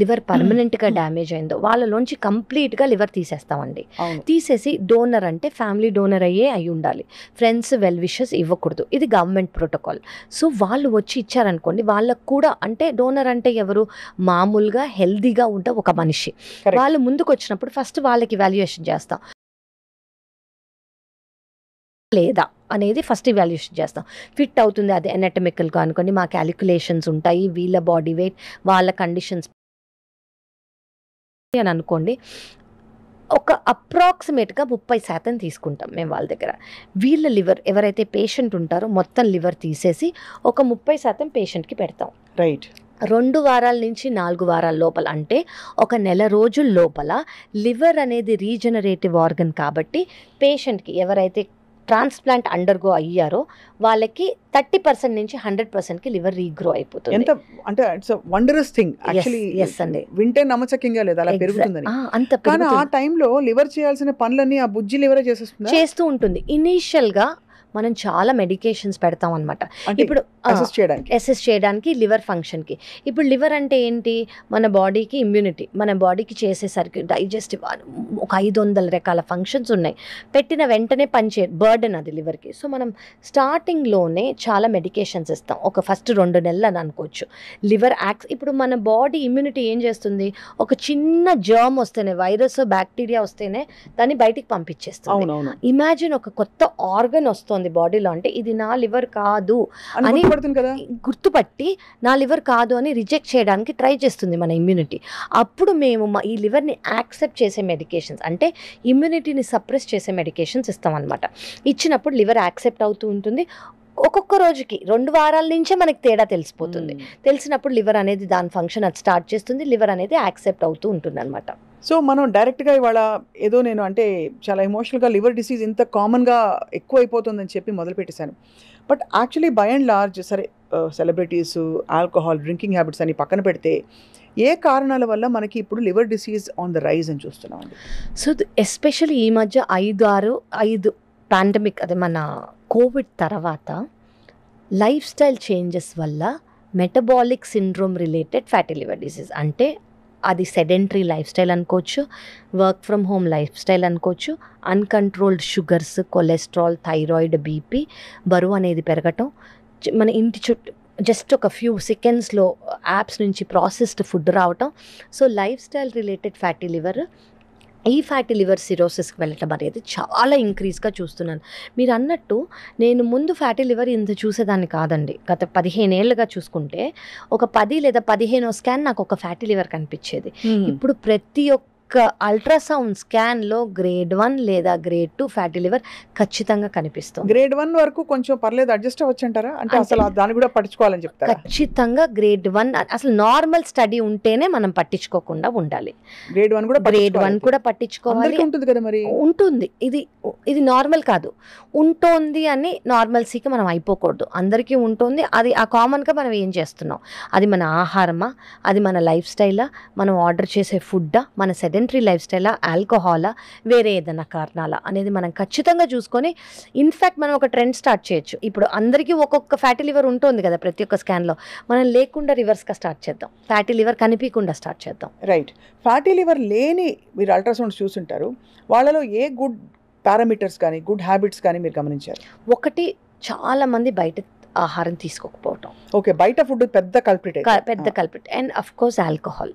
లివర్ పర్మనెంట్గా డ్యామేజ్ అయిందో వాళ్ళలోంచి కంప్లీట్గా లివర్ తీసేస్తామండి. తీసేసి డోనర్ అంటే ఫ్యామిలీ డోనర్ అయి ఉండాలి, ఫ్రెండ్స్ వెల్ విషెస్ ఇవ్వకూడదు. ఇది గవర్నమెంట్ ప్రోటోకాల్. సో వాళ్ళు వచ్చి ఇచ్చారనుకోండి, వాళ్ళకు కూడా అంటే డోనర్ అంటే ఎవరు, మామూలుగా హెల్దీగా ఉంటే ఒక మనిషి, వాళ్ళు ముందుకు వచ్చినప్పుడు ఫస్ట్ వాళ్ళకి వాల్యుయేషన్ చేస్తాం లేదా అనేది ఫస్ట్ ఇవాల్యుయేషన్ చేస్తాం. ఫిట్ అవుతుంది అది ఎనాటమికల్గా అనుకోండి, మా క్యాలిక్యులేషన్స్ ఉంటాయి, వీళ్ళ బాడీ వెయిట్, వాళ్ళ కండిషన్స్ అని అనుకోండి. ఒక అప్రాక్సిమేట్గా 30% తీసుకుంటాం మేము వాళ్ళ దగ్గర. వీళ్ళ లివర్ ఎవరైతే పేషెంట్ ఉంటారో మొత్తం లివర్ తీసేసి ఒక 30% పేషెంట్కి పెడతాం. రైట్. 2 వారాల నుంచి 4 వారాల లోపల, అంటే ఒక నెల రోజుల లోపల లివర్ అనేది రీజనరేటివ్ ఆర్గన్ కాబట్టి పేషెంట్కి ఎవరైతే ట్రాన్స్ప్లాంట్ అండర్గో అయ్యారో వాళ్ళకి 30% నుంచి 100%కి లివర్ రీగ్రో అయిపోతుంది. ఎంత అంటే it's a wondrous thing actually. Yes అండి, వింటే నమ్మచక్యంగా లేదు అలా పెరుగుతుందని. కానీ ఆ టైంలో లివర్ చేయాల్సిన పనులన్నీ ఆ బుజ్జి లివరే చేస్తూ ఉంటుంది. ఇనిషియల్గా మనం చాలా మెడికేషన్స్ పెడతాం అనమాట. ఇప్పుడు అసెస్ చేయడానికి లివర్ ఫంక్షన్కి. ఇప్పుడు లివర్ అంటే ఏంటి, మన బాడీకి ఇమ్యూనిటీ, మన బాడీకి చేసేసరికి డైజెస్టివ్ ఒక 500 రకాల ఫంక్షన్స్ ఉన్నాయి. పెట్టిన వెంటనే బర్డెన్ అది లివర్కి. సో మనం స్టార్టింగ్లోనే చాలా మెడికేషన్స్ ఇస్తాం, ఒక ఫస్ట్ 2 నెలలు అని అనుకోవచ్చు. లివర్ ఇప్పుడు మన బాడీ ఇమ్యూనిటీ ఏం చేస్తుంది, ఒక చిన్న జర్మ్ వస్తేనే, వైరస్ బ్యాక్టీరియా వస్తేనే దాన్ని బయటికి పంపించేస్తుంది. ఇమాజిన్ ఒక కొత్త ఆర్గన్ వస్తుంది బాడీలో, అంటే ఇది నా లివర్ కాదు అని గుర్తుపట్టి నా లివర్ కాదు అని రిజెక్ట్ చేయడానికి ట్రై చేస్తుంది మన ఇమ్యూనిటీ. అప్పుడు మేము ఈ లివర్ని యాక్సెప్ట్ చేసే మెడికేషన్స్, అంటే ఇమ్యూనిటీని సప్రెస్ చేసే మెడికేషన్స్ ఇస్తామన్నమాట. ఇచ్చినప్పుడు లివర్ యాక్సెప్ట్ అవుతూ ఉంటుంది. ఒక్కొక్క రోజుకి 2 వారాల నుంచే మనకి తేడా తెలిసిపోతుంది. తెలిసినప్పుడు లివర్ అనేది దాని ఫంక్షన్ అది స్టార్ట్ చేస్తుంది, లివర్ అనేది యాక్సెప్ట్ అవుతూ ఉంటుంది అనమాట. సో మనం డైరెక్ట్గా ఇవాళ ఏదో నేను అంటే చాలా ఎమోషనల్గా లివర్ డిసీజ్ ఇంత కామన్గా ఎక్కువ అయిపోతుందని చెప్పి మొదలుపెట్టేశాను. But actually by and large సరే సెలబ్రిటీస్, ఆల్కహాల్, డ్రింకింగ్ హ్యాబిట్స్ అని పక్కన పెడితే ఏ కారణాల వల్ల మనకి ఇప్పుడు liver disease on the rise అని చూస్తున్నామండి? సో ఎస్పెషల్లీ ఈ మధ్య 5 పాండమిక్, అదే మన కోవిడ్ తర్వాత లైఫ్ స్టైల్ చేంజెస్ వల్ల metabolic syndrome related fatty liver disease, అంటే అది సెడెంటరీ లైఫ్ స్టైల్ అనుకోవచ్చు, work from home lifestyle అనుకోవచ్చు, uncontrolled sugars, cholesterol, thyroid, BP, బరువు అనేది పెరగటం, మన ఇంటి చుట్టూ జస్ట్ ఒక ఫ్యూ సెకండ్స్లో యాప్స్ నుంచి ప్రాసెస్డ్ ఫుడ్ రావటం. So life style related fatty liver, ఈ ఫ్యాటీ లివర్ సిరోసిస్కి వెళ్ళటం అనేది చాలా ఇంక్రీజ్గా చూస్తున్నాను. మీరు అన్నట్టు నేను ముందు ఫ్యాటీ లివర్ ఇంత చూసేదాన్ని కాదండి. గత 15 ఏళ్ళుగా చూసుకుంటే ఒక 10 లేదా 15 స్కాన్ నాకు ఒక ఫ్యాటీ లివర్ కనిపించేది. ఇప్పుడు ప్రతి ఒక్క అల్ట్రాసౌండ్ స్కాన్లో గ్రేడ్ 1 లేదా గ్రేడ్ 2 ఫ్యాటీ లివర్ ఖచ్చితంగా కనిపిస్తుంది. గ్రేడ్ 1 వరకు కొంచెం పర్లేదు, అడ్జస్ట్ అవ్వచ్చు అంటారా? అంటే అసలు దాన్ని కూడా పట్టించుకోవాలని చెప్తారా? ఖచ్చితంగా గ్రేడ్ 1 అసలు నార్మల్ స్టడీ ఉంటేనే మనం పట్టించుకోకుండా ఉండాలి. గ్రేడ్ 1 కూడా పట్టించుకోవాలి. ఉంటుంది కదా మరి? ఉంటుంది. ఇది నార్మల్ కాదు, ఉంటుంది అని నార్మల్సీకి మనం అయిపోకూడదు. అందరికీ ఉంటుంది. అది ఆ కామన్గా మనం ఏం చేస్తున్నాం, అది మన ఆహారమా, అది మన లైఫ్ స్టైలా, మనం ఆర్డర్ చేసే ఫుడ్డా, మన సెడెంటరీ లైఫ్ స్టైలా, ఆల్కహాలా, వేరే ఏదైనా కారణాలా అనేది మనం ఖచ్చితంగా చూసుకొని, ఇన్ఫ్యాక్ట్ మనం ఒక ట్రెండ్ స్టార్ట్ చేయొచ్చు. ఇప్పుడు అందరికీ ఒక్కొక్క ఫ్యాటీ లివర్ ఉంటుంది కదా ప్రతి ఒక్క స్కాన్లో, మనం లేకుండా రివర్స్గా స్టార్ట్ చేద్దాం, ఫ్యాటీ లివర్ కనిపించకుండా స్టార్ట్ చేద్దాం. రైట్. ఫ్యాటీ లివర్ లేని మీరు అల్ట్రాసౌండ్స్ చూసుంటారు, వాళ్ళలో ఏ గుడ్ పారామీటర్స్ కానీ గుడ్ హ్యాబిట్స్ కానీ మీరు గమనించారు? ఒకటి, చాలా మంది బయట ఆహారం తీసుకోకపోవటం. ఓకే, బయట ఫుడ్ పెద్ద culprit. And of course alcohol.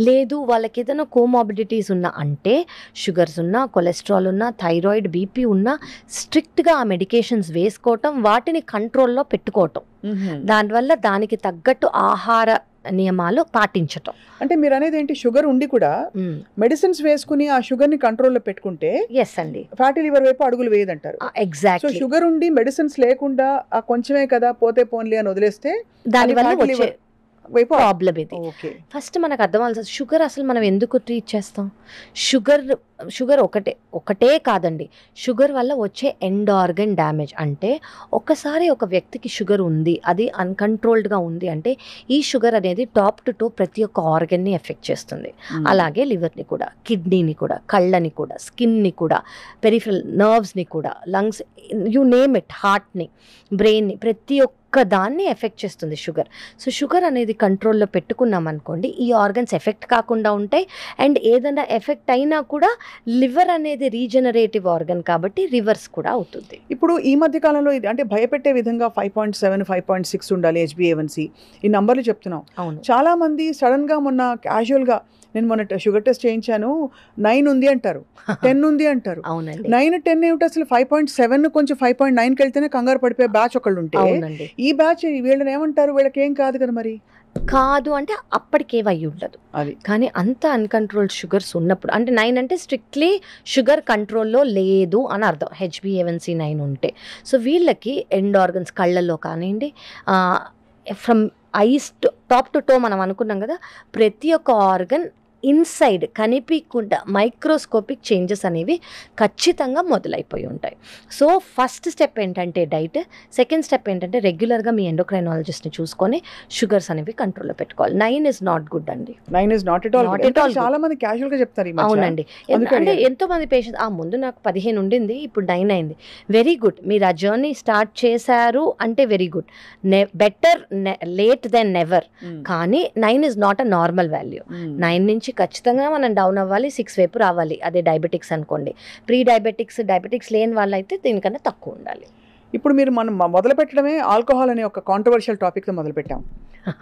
లేదు, వాళ్ళకి ఏదైనా కోమార్బిడిటీస్ ఉన్నా, అంటే షుగర్స్ ఉన్నా, కొలెస్ట్రాల్ ఉన్నా, థైరాయిడ్, బీపీ ఉన్నా, స్ట్రిక్ట్గా ఆ మెడికేషన్స్ వేసుకోవటం, వాటిని కంట్రోల్లో పెట్టుకోవటం, దానివల్ల దానికి తగ్గట్టు ఆహార నియమాలు పాటించటం. అంటే మీరు అనేది ఏంటి, షుగర్ ఉండి కూడా మెడిసిన్స్ వేసుకుని ఆ షుగర్ ని కంట్రోల్లో పెట్టుకుంటే ఎస్ అండి, ఫ్యాటీ లివర్ వైపు అడుగులు వేయదంటారు. ఎగ్జాక్ట్. సో షుగర్ ఉండి మెడిసిన్స్ లేకుండా ఆ కొంచెమే కదా పోతే పోన్లీ అని వదిలేస్తే దానివల్ల ప్రాబ్లం ఇది. ఓకే, ఫస్ట్ మనకు అర్థమవుతుంది షుగర్ అసలు మనం ఎందుకు ట్రీట్ చేస్తాం. షుగర్ ఒకటే కాదండి, షుగర్ వల్ల వచ్చే ఎండ్ ఆర్గన్ డ్యామేజ్. అంటే ఒకసారి ఒక వ్యక్తికి షుగర్ ఉంది, అది అన్కంట్రోల్డ్గా ఉంది అంటే ఈ షుగర్ అనేది టాప్ టు టో ప్రతి ఒక్క ఆర్గన్ని ఎఫెక్ట్ చేస్తుంది. అలాగే లివర్ని కూడా, కిడ్నీని కూడా, కళ్ళని కూడా, స్కిన్ని కూడా, పెరిఫరల్ నర్వ్స్ని కూడా, లంగ్స్, యు నేమ్ ఇట్, హార్ట్ని, బ్రెయిన్ని, ప్రతి ఒక్క దాన్ని ఎఫెక్ట్ చేస్తుంది షుగర్. సో షుగర్ అనేది కంట్రోల్లో పెట్టుకున్నాం అనుకోండి, ఈ ఆర్గన్స్ ఎఫెక్ట్ కాకుండా ఉంటాయి. అండ్ ఏదైనా ఎఫెక్ట్ అయినా కూడా లివర్ అనేది రీజనరేటివ్ ఆర్గన్ కాబట్టి రివర్స్ కూడా అవుతుంది. ఇప్పుడు ఈ మధ్య కాలంలో ఇది అంటే భయపెట్టే విధంగా 5.7, 5.6 ఉండాలి HbA1c, ఈ నంబర్లు చెప్తున్నాం. చాలా మంది సడన్ గా మొన్న క్యాజువల్ గా, నేను మొన్న షుగర్ టెస్ట్ చేయించాను, 9 ఉంది అంటారు, 10 ఉంది అంటారు. 9, 10 ఏమిటి అసలు? 5.7 కొంచెం 5.9కి వెళ్తేనే కంగారు పడిపోయే బ్యాచ్ ఒకళ్ళు ఉంటే, ఈ బ్యాచ్ వీళ్ళని ఏమంటారు, వీళ్ళకి ఏం కాదు కదా మరి? కాదు అంటే అప్పటికేవయ్యి ఉండదు అది, కానీ అంత అన్కంట్రోల్డ్ షుగర్స్ ఉన్నప్పుడు, అంటే 9 అంటే స్ట్రిక్ట్లీ షుగర్ కంట్రోల్లో లేదు అని అర్థం, HbA1c 9 ఉంటే. సో వీళ్ళకి ఎండ్ ఆర్గన్స్, కళ్ళల్లో కానివ్వండి, from ice top to toe మనం అనుకున్నాం కదా, ప్రతి ఒక్క ఆర్గన్ ఇన్సైడ్ కనిపించకుండా మైక్రోస్కోపిక్ చేంజెస్ అనేవి ఖచ్చితంగా మొదలైపోయి ఉంటాయి. సో ఫస్ట్ స్టెప్ ఏంటంటే డైట్, సెకండ్ స్టెప్ ఏంటంటే రెగ్యులర్గా మీ ఎండోక్రైనాలజిస్ట్ని చూసుకొని షుగర్స్ అనేవి కంట్రోల్లో పెట్టుకోవాలి. 9 is not good అండి. 9 is not at all Not good. at all చాలా మంది క్యాజువల్ గా చెప్తారు ఈ మధ్య. అవునండి. అంటే ఎంతో మంది పేషెంట్స్ ముందు నాకు 15 ఉండింది, ఇప్పుడు 9 అయింది. వెరీ గుడ్, మీరు ఆ జర్నీ స్టార్ట్ చేశారు అంటే very good. Better late than never. కానీ 9 is not a normal value. 9 నుంచి ఖచ్చితంగా మనం డౌన్ అవ్వాలి, 6 వైపు రావాలి. అదే డయాబెటిక్స్ అనుకోండి. ప్రీ డయాబెటిక్స్ లేని వాళ్ళైతే దీనికన్నా తక్కువ ఉండాలి. ఇప్పుడు మనం మొదలు పెట్టడమే ఆల్కహాల్ అనే ఒక కాంట్రవర్షియల్ టాపిక్తో మొదలు పెట్టాం.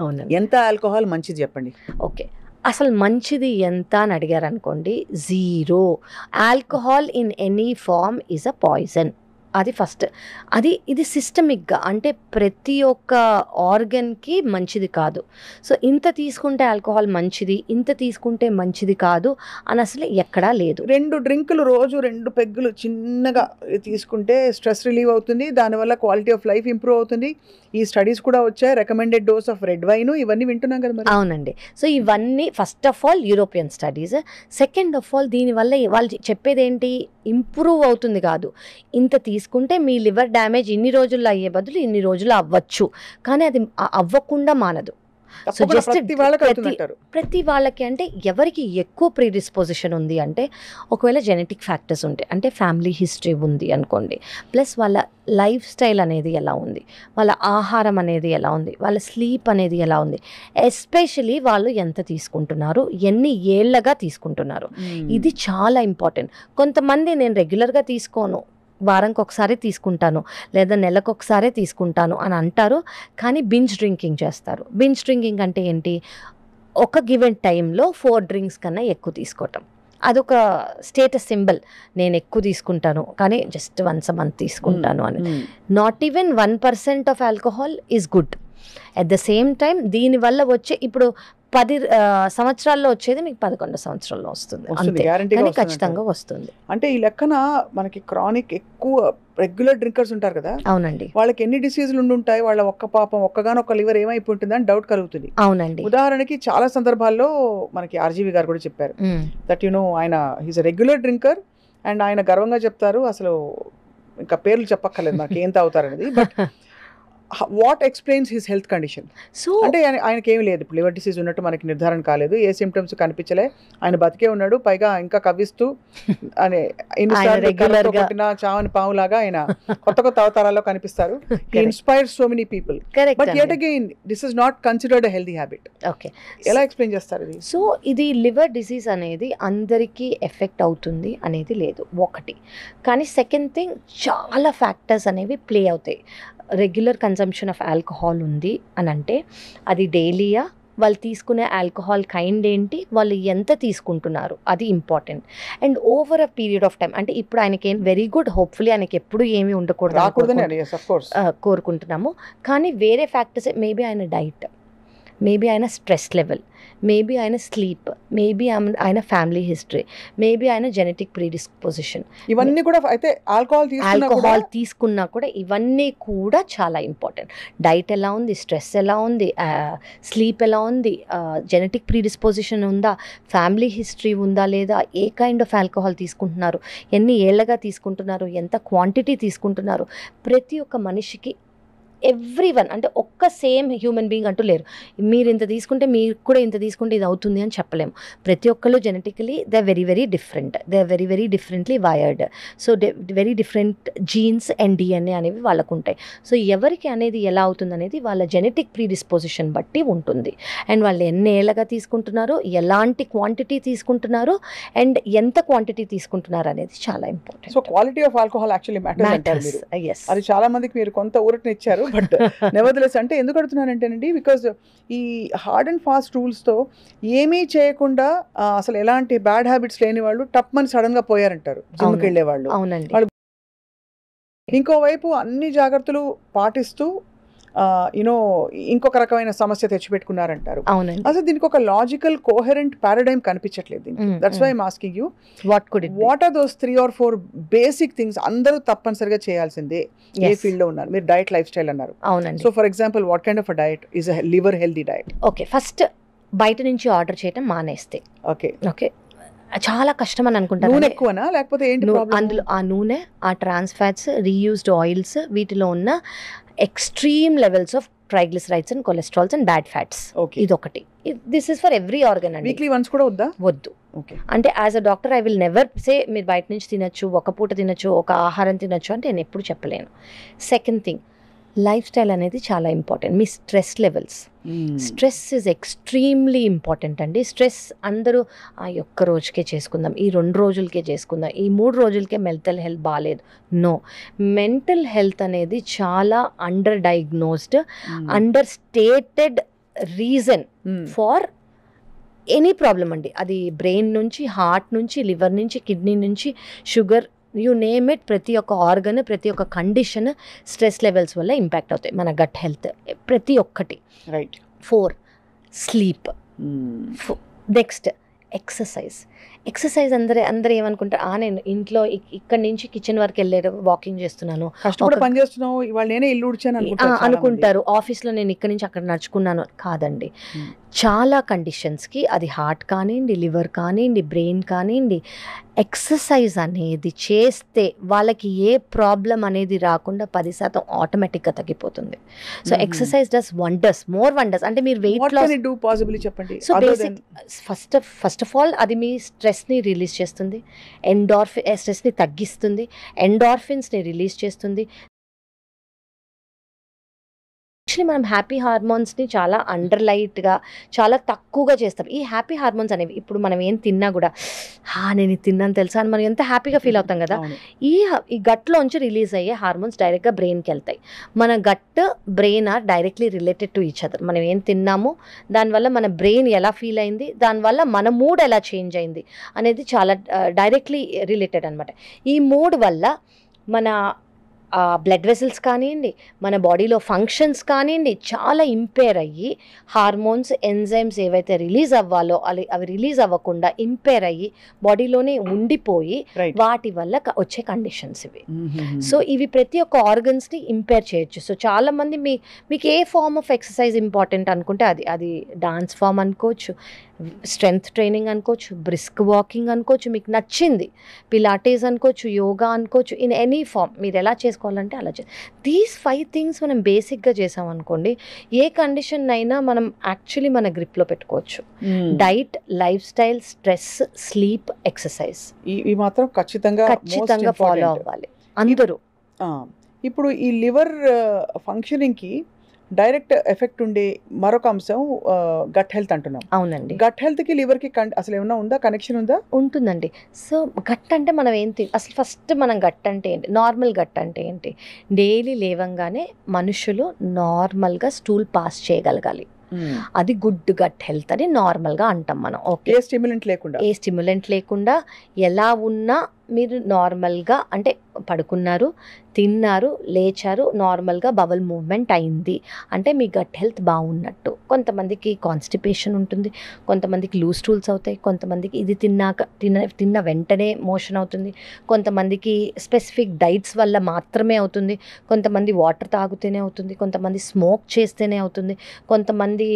అవునండి. ఎంత ఆల్కహాల్ మంచిది చెప్పండి. ఓకే, అసలు మంచిది ఎంత అని అడిగారు అనుకోండి, 0. Alcohol in any form is a poison. అది ఫస్ట్. ఇది సిస్టమిక్గా, అంటే ప్రతి ఒక్క ఆర్గన్కి మంచిది కాదు. సో ఇంత తీసుకుంటే ఆల్కహాల్ మంచిది, ఇంత తీసుకుంటే మంచిది కాదు అని అసలు ఎక్కడా లేదు. 2 డ్రింకులు రోజు 2 పెగ్గులు చిన్నగా తీసుకుంటే స్ట్రెస్ రిలీవ్ అవుతుంది, దానివల్ల క్వాలిటీ ఆఫ్ లైఫ్ ఇంప్రూవ్ అవుతుంది. ఈ స్టడీస్ కూడా వచ్చాయి, recommended dose of red wine, ఇవన్నీ వింటున్నాం కదా మరి. అవునండి. సో ఇవన్నీ first of all European studies. Second of all దీనివల్ల వాళ్ళు చెప్పేది ఏంటి, ఇంప్రూవ్ అవుతుంది కాదు, ఇంత తీసుకుంటే మీ లివర్ డ్యామేజ్ ఇన్ని రోజుల్లో అయ్యే బదులు ఇన్ని రోజులు అవ్వచ్చు, కానీ అది అవ్వకుండా మానదు. సో జస్ట్ ప్రతి వాళ్ళకి, అంటే ఎవరికి ఎక్కువ ప్రీడిస్పోజిషన్ ఉంది అంటే ఒకవేళ జెనెటిక్ ఫ్యాక్టర్స్ ఉంటాయి, అంటే ఫ్యామిలీ హిస్టరీ ఉంది అనుకోండి, ప్లస్ వాళ్ళ లైఫ్ స్టైల్ అనేది ఎలా ఉంది, వాళ్ళ ఆహారం అనేది ఎలా ఉంది, వాళ్ళ స్లీప్ అనేది ఎలా ఉంది, ఎస్పెషలీ వాళ్ళు ఎంత తీసుకుంటున్నారు, ఎన్ని ఏళ్ళగా తీసుకుంటున్నారు, ఇది చాలా ఇంపార్టెంట్. కొంతమంది నేను రెగ్యులర్గా తీసుకోను, వారానికి ఒకసారి తీసుకుంటాను లేదా నెలకు ఒకసారి తీసుకుంటాను అని అంటారు, కానీ బింజ్ డ్రింకింగ్ చేస్తారు. బింజ్ డ్రింకింగ్ అంటే ఏంటి, ఒక గివెన్ టైంలో 4 డ్రింక్స్ కన్నా ఎక్కువ తీసుకోవటం. అదొక స్టేటస్ సింబల్, నేను ఎక్కువ తీసుకుంటాను కానీ జస్ట్ వన్స్ అ మంత్ తీసుకుంటాను అని. Not even 1% of alcohol is good. At the same time దీనివల్ల వచ్చే, ఇప్పుడు 10 సంవత్సరాల్లో వచ్చేది మీకు 11 సంవత్సరాల్లో వస్తుంది, అంతే, ఖచ్చితంగా వస్తుంది. అంటే ఈ లెక్కన మనకి క్రానిక్ ఎక్కువ రెగ్యులర్ డ్రింకర్స్ ఉంటారు కదా. అవునండి. వాళ్ళకి ఎన్ని డిసీజులు ఉంటాయి, వాళ్ళ ఒక్కగానొక్క లివర్ ఏమైపోతుంది అని డౌట్ కలుగుతుంది. అవునండి. ఉదాహరణకి చాలా సందర్భాల్లో మనకి ఆర్జీవి గారు కూడా చెప్పారు దట్ ఆయన he's a regular drinker and ఆయన గర్వంగా చెప్తారు, అసలు ఇంకా పేర్లు చెప్పక్కర్లేదు మనకి ఏం తాగుతారనేది, but what explains his health condition. So అంటే ఆయనకి ఏమి లేదు, ఇప్పుడు లివర్ డిసీజ్ ఉన్నట్టు మనకి నిర్ధారణ కాలేదు, ఏ సిమ్టమ్స్ కనిపించలే, ఆయన బతికే ఉన్నాడు, పైగా ఇంకా కవ్విస్తూ అనే కొట్టిన చావని పావులాగా ఆయన కొత్త అవతారాల్లో కనిపిస్తారు. He inspires so many people, but yet again this is not considered a healthy habit. Okay, ఎలా ఎక్స్ప్లెయిన్ చేస్తారు ఇది? సో ఇది లివర్ డిసీజ్ అనేది అందరికీ ఎఫెక్ట్ అవుతుంది అనేది లేదు ఒకటి, కానీ సెకండ్ థింగ్ చాలా ఫ్యాక్టర్స్ అనేవి ప్లే అవుతాయి. రెగ్యులర్ కన్సంప్షన్ ఆఫ్ ఆల్కహాల్ ఉంది అని అంటే అది డైలీయా, వాళ్ళు తీసుకునే ఆల్కహాల్ కైండ్ ఏంటి, వాళ్ళు ఎంత తీసుకుంటున్నారు, అది important. And over a period of time, అంటే ఇప్పుడు ఆయనకి వెరీ గుడ్, హోప్ఫుల్లీ ఆయనకి ఎప్పుడు ఏమీ ఉండకూడదు కోరుకుంటున్నాము, కానీ వేరే ఫ్యాక్టర్స్, మేబీ ఆయన డైట్, మేబీ ఆయన స్ట్రెస్ లెవెల్, మేబీ ఆయన స్లీప్, మేబీ ఆయన ఫ్యామిలీ హిస్టరీ, మేబీ ఆయన జెనెటిక్ ప్రీడిస్పోజిషన్, ఇవన్నీ కూడా అయితే ఆల్కహాల్ తీసుకున్నా కూడా ఇవన్నీ కూడా చాలా ఇంపార్టెంట్. డైట్ ఎలా ఉంది, స్ట్రెస్ ఎలా ఉంది, స్లీప్ ఎలా ఉంది, జెనెటిక్ ప్రీడిస్పోజిషన్ ఉందా, ఫ్యామిలీ హిస్టరీ ఉందా లేదా, ఏ కైండ్ ఆఫ్ ఆల్కహాల్ తీసుకుంటున్నారు, ఎన్ని ఏళ్ళగా తీసుకుంటున్నారు, ఎంత క్వాంటిటీ తీసుకుంటున్నారు, ప్రతి ఒక్క మనిషికి ఎవ్రీవన్, అంటే ఒక్క సేమ్ హ్యూమన్ బీయింగ్ అంటూ లేరు. మీరు ఇంత తీసుకుంటే మీరు కూడా ఇంత తీసుకుంటే ఇది అవుతుంది అని చెప్పలేము. ప్రతి ఒక్కళ్ళు genetically they very very different, they very very differently wired. So very different jeans and DNA అనేవి వాళ్ళకు ఉంటాయి. సో ఎవరికి అనేది ఎలా అవుతుంది అనేది వాళ్ళ జెనెటిక్ ప్రీడిస్పోజిషన్ బట్టి ఉంటుంది. అండ్ వాళ్ళు ఎన్ని ఏళ్ళగా తీసుకుంటున్నారు, ఎలాంటి క్వాంటిటీ తీసుకుంటున్నారు, అండ్ ఎంత క్వాంటిటీ తీసుకుంటున్నారు అనేది చాలా important. So quality of alcohol actually matters అంటారు మీరు. అది చాలా మందికి మీరు కొంత ఊరటనిచ్చారు, బట్ నెవర్దలెస్ అంటే ఎందుకు అడుగుతున్నానంటేనండి, బికాజ్ ఈ హార్డ్ అండ్ ఫాస్ట్ రూల్స్తో ఏమీ చేయకుండా అసలు ఎలాంటి బ్యాడ్ హ్యాబిట్స్ లేని వాళ్ళు టప్ మని సడన్ గా పోయారంటారు జిమ్కి వెళ్ళే వాళ్ళు. అవునండి. ఇంకోవైపు అన్ని జాగ్రత్తలు పాటిస్తూ ఇంకొక రకమైన సమస్య తెచ్చిపెట్టుకున్నారంటారు. అసలు దీనికి ఒక లాజికల్ కోహెరెంట్ పారాడైమ్ కనిపించట్లేదు. That's why I'm asking you, what are those 3 or 4 basic things అందరూ తప్పనిసరిగా చేయాల్సిందే ఏ ఫీల్డ్ లో ఉన్నారు? మీరు డైట్, లైఫ్ స్టైల్ అన్నారు. So for example what kind of a diet is a liver healthy diet? Okay, first బయట నుంచి ఆర్డర్ చేయడం మానేస్తే. ఓకే. ఓకే, చాలా కష్టం అని నూనె అనుకుంటారు. ఎక్కువనా లేకపోతే ఏంటి ప్రాబ్లం? అందులో ఆ నూనె, ఆ ట్రాన్స్ ఫ్యాట్స్, రీయూజ్డ్ ఆయిల్స్, వీటిలో ఉన్న extreme levels of triglycerides and cholesterols and bad fats. Okay. ఇదొకటి. This is for every organ అండి. వీక్లీ వన్స్ కూడా వద్దా? వద్దు. ఓకే. అంటే as a doctor I will never say మీరు బయట నుంచి తినొచ్చు, ఒక పూట తినొచ్చు, ఒక ఆహారం తినొచ్చు అంటే నేను ఎప్పుడు చెప్పలేను. సెకండ్ థింగ్, లైఫ్ స్టైల్ అనేది చాలా important. Me stress levels, stress is extremely important అండి. స్ట్రెస్ అందరూ ఈ ఒక్క రోజుకే చేసుకుందాం, ఈ 2 రోజులకే చేసుకుందాం, ఈ 3 రోజులకే మెంటల్ హెల్త్ బాగాలేదు. నో, మెంటల్ హెల్త్ అనేది చాలా under diagnosed, under stated reason far any problem అండి. అది బ్రెయిన్ నుంచి, హార్ట్ నుంచి, లివర్ నుంచి, కిడ్నీ నుంచి, షుగర్, యూ నేమ్ ఇట్, ప్రతి ఒక్క ఆర్గన్, ప్రతి ఒక్క కండిషన్ స్ట్రెస్ లెవెల్స్ వల్ల ఇంపాక్ట్ అవుతాయి. మన గట్ హెల్త్ ప్రతి ఒక్కటి. Right. 4 sleep. Next exercise. Exercise అందరూ ఏమనుకుంటారు, నేను ఇంట్లో ఇక్కడి నుంచి కిచెన్ వరకు వెళ్ళారు, వాకింగ్ చేస్తున్నాను, కష్టపడి పని చేస్తున్నావు, ఇవాళ నేనే ఇల్లు ఉడిచాను అనుకుంటారు. ఆఫీస్లో నేను ఇక్కడి నుంచి అక్కడ నడుచుకున్నాను. కాదండి, చాలా కండిషన్స్కి అది హార్ట్ కానివ్వండి, లివర్ కానివ్వండి, బ్రెయిన్ కానివ్వండి, ఎక్సర్సైజ్ అనేది చేస్తే వాళ్ళకి ఏ ప్రాబ్లం అనేది రాకుండా 10% ఆటోమేటిక్గా తగ్గిపోతుంది. So exercise does wonders, more wonders. అంటే మీరు వెయిట్ లాస్ పాసిబిలిటీ చెప్పండి. So basic first of all అది మీ స్ట్రెస్ని రిలీజ్ చేస్తుంది, స్ట్రెస్ని తగ్గిస్తుంది, ఎండార్ఫిన్స్ని రిలీజ్ చేస్తుంది. యాక్చువల్లీ మనం హ్యాపీ హార్మోన్స్ని చాలా అండర్లైట్గా, చాలా తక్కువగా చేస్తాం. ఈ హ్యాపీ హార్మోన్స్ అనేవి ఇప్పుడు మనం ఏం తిన్నా కూడా నేను ఇది తిన్నాను తెలుసా అని మనం ఎంత హ్యాపీగా ఫీల్ అవుతాం కదా. ఈ గట్లోంచి రిలీజ్ అయ్యే హార్మోన్స్ డైరెక్ట్గా బ్రెయిన్కి వెళ్తాయి. మన gut, brain are directly related to each other. మనం ఏం తిన్నాము, దానివల్ల మన బ్రెయిన్ ఎలా ఫీల్ అయింది, దానివల్ల మన మూడ్ ఎలా చేంజ్ అయింది అనేది చాలా డైరెక్ట్లీ రిలేటెడ్ అనమాట. ఈ మూడ్ వల్ల మన బ్లడ్ వెసల్స్ కానివ్వండి, మన బాడీలో ఫంక్షన్స్ కానివ్వండి, చాలా ఇంపేర్ అయ్యి హార్మోన్స్, ఎంజైమ్స్ ఏవైతే రిలీజ్ అవ్వాలో అవి రిలీజ్ అవ్వకుండా ఇంపేర్ అయ్యి బాడీలోనే ఉండిపోయి వాటి వల్ల వచ్చే కండిషన్స్ ఇవి. సో ఇవి ప్రతి ఒక్క ఆర్గన్స్ని ఇంపేర్ చేయొచ్చు. సో చాలామంది మీకు ఏ ఫార్మ్ ఆఫ్ ఎక్సర్సైజ్ ఇంపార్టెంట్ అనుకుంటే అది డాన్స్ ఫామ్ అనుకోవచ్చు, స్ట్రెంగ్త్ ట్రైనింగ్ అనుకోవచ్చు, బ్రిస్క్ వాకింగ్ అనుకోవచ్చు, మీకు నచ్చింది, పిలాటేస్ అనుకోవచ్చు, యోగా అనుకోవచ్చు, ఇన్ ఎనీ ఫామ్ మీరు ఎలా చేసుకోవాలంటే అలా దీస్ 5 థింగ్స్ మనం బేసిక్గా చేసామనుకోండి, ఏ కండిషన్ అయినా మనం యాక్చువల్లీ మన గ్రిప్లో పెట్టుకోవచ్చు. Diet, life style, stress, sleep, exercise ఇవి మాత్రం ఖచ్చితంగా ఫాలో అవ్వాలి అందరూ. ఇప్పుడు ఈ లివర్ ఫంక్షనింగ్కి డైరెక్ట్ ఎఫెక్ట్ ఉండే మరొక అంశం గట్ హెల్త్ అంటున్నాం. అవునండి. గట్ హెల్త్కి లివర్కి అసలు ఏమన్నా ఉందా, కనెక్షన్ ఉందా? ఉంటుందండి. సో గట్ అంటే మనం అసలు ఫస్ట్ మనం గట్ అంటే ఏంటి, నార్మల్ గట్ అంటే ఏంటి, డైలీ లేవంగానే మనుషులు నార్మల్గా స్టూల్ పాస్ చేయగలగాలి. అది గుడ్ గట్ హెల్త్ అని నార్మల్గా అంటాం మనం. ఓకే, ఏ స్టిమ్యులెంట్ లేకుండా ఎలా ఉన్నా మీరు నార్మల్గా, అంటే పడుకున్నారు, తిన్నారు, లేచారు, నార్మల్గా బవల్ మూవ్మెంట్ అయింది అంటే మీ గట్ హెల్త్ బాగున్నట్టు. కొంతమందికి కాన్స్టిపేషన్ ఉంటుంది, కొంతమందికి లూజ్ స్టూల్స్ అవుతాయి, కొంతమందికి ఇది తిన్న వెంటనే మోషన్ అవుతుంది, కొంతమందికి స్పెసిఫిక్ డైట్స్ వల్ల మాత్రమే అవుతుంది, కొంతమంది వాటర్ తాగితేనే అవుతుంది, కొంతమంది స్మోక్ చేస్తేనే అవుతుంది, కొంతమంది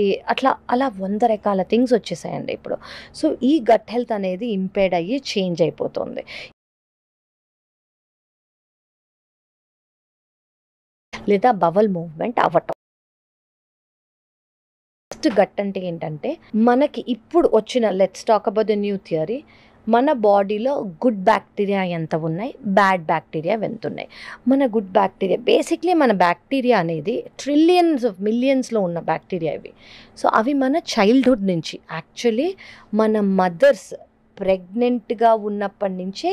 అలా 100 రకాల థింగ్స్ వచ్చేసాయండి ఇప్పుడు. సో ఈ గట్ హెల్త్ అనేది ఇంపేర్డ్ అయ్యి చేంజ్ అయిపోతుంది. లేదా బవల్ మూవ్మెంట్ అవ్వటం. ఫస్ట్ గట్ అంటే ఏంటంటే మనకి ఇప్పుడు వచ్చిన, let's talk about the new theory, మన బాడీలో గుడ్ బ్యాక్టీరియా ఎంత ఉన్నాయి, బ్యాడ్ బ్యాక్టీరియా ఎంత ఉన్నాయి. మన గుడ్ బ్యాక్టీరియా బేసిక్లీ మన బ్యాక్టీరియా అనేది ట్రిలియన్స్ ఆఫ్ మిలియన్స్లో ఉన్న బ్యాక్టీరియా ఇవి. సో అవి మన చైల్డ్హుడ్ నుంచి, యాక్చువల్లీ మన మదర్స్ ప్రెగ్నెంట్గా ఉన్నప్పటి నుంచే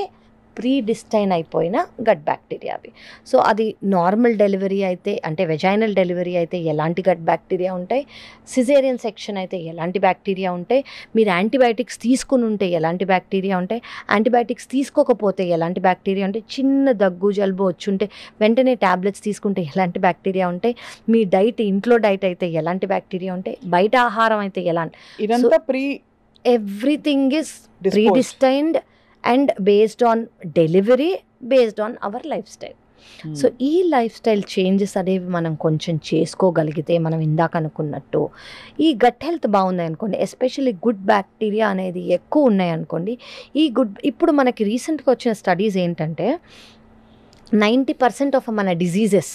ప్రీడిస్టైన్ అయిపోయిన గట్ బ్యాక్టీరియా అవి. సో అది నార్మల్ డెలివరీ అయితే, అంటే వెజైనల్ డెలివరీ అయితే ఎలాంటి గట్ బ్యాక్టీరియా ఉంటాయి, సిజేరియన్ సెక్షన్ అయితే ఎలాంటి బ్యాక్టీరియా ఉంటాయి, మీరు యాంటీబయాటిక్స్ తీసుకుని ఉంటే ఎలాంటి బ్యాక్టీరియా ఉంటాయి, యాంటీబయాటిక్స్ తీసుకోకపోతే ఎలాంటి బ్యాక్టీరియా ఉంటాయి, చిన్న దగ్గు జలుబు వచ్చుంటే వెంటనే ట్యాబ్లెట్స్ తీసుకుంటే ఎలాంటి బ్యాక్టీరియా ఉంటాయి, మీ డైట్ ఇంట్లో డైట్ అయితే ఎలాంటి బ్యాక్టీరియా ఉంటాయి, బయట ఆహారం అయితే ఎలాంటి, everything is predestined and based on delivery, based on our lifestyle. So ఈ లైఫ్ స్టైల్ చేంజెస్ అనేవి మనం కొంచెం చేసుకోగలిగితే, మనం ఇందాక అనుకున్నట్టు ఈ గట్ హెల్త్ బాగుంది అనుకోండి, ఎస్పెషల్లీ గుడ్ బ్యాక్టీరియా అనేది ఎక్కువ ఉన్నాయి అనుకోండి, ఇప్పుడు మనకి రీసెంట్గా వచ్చిన స్టడీస్ ఏంటంటే 90% ఆఫ్ మన డిజీజెస్,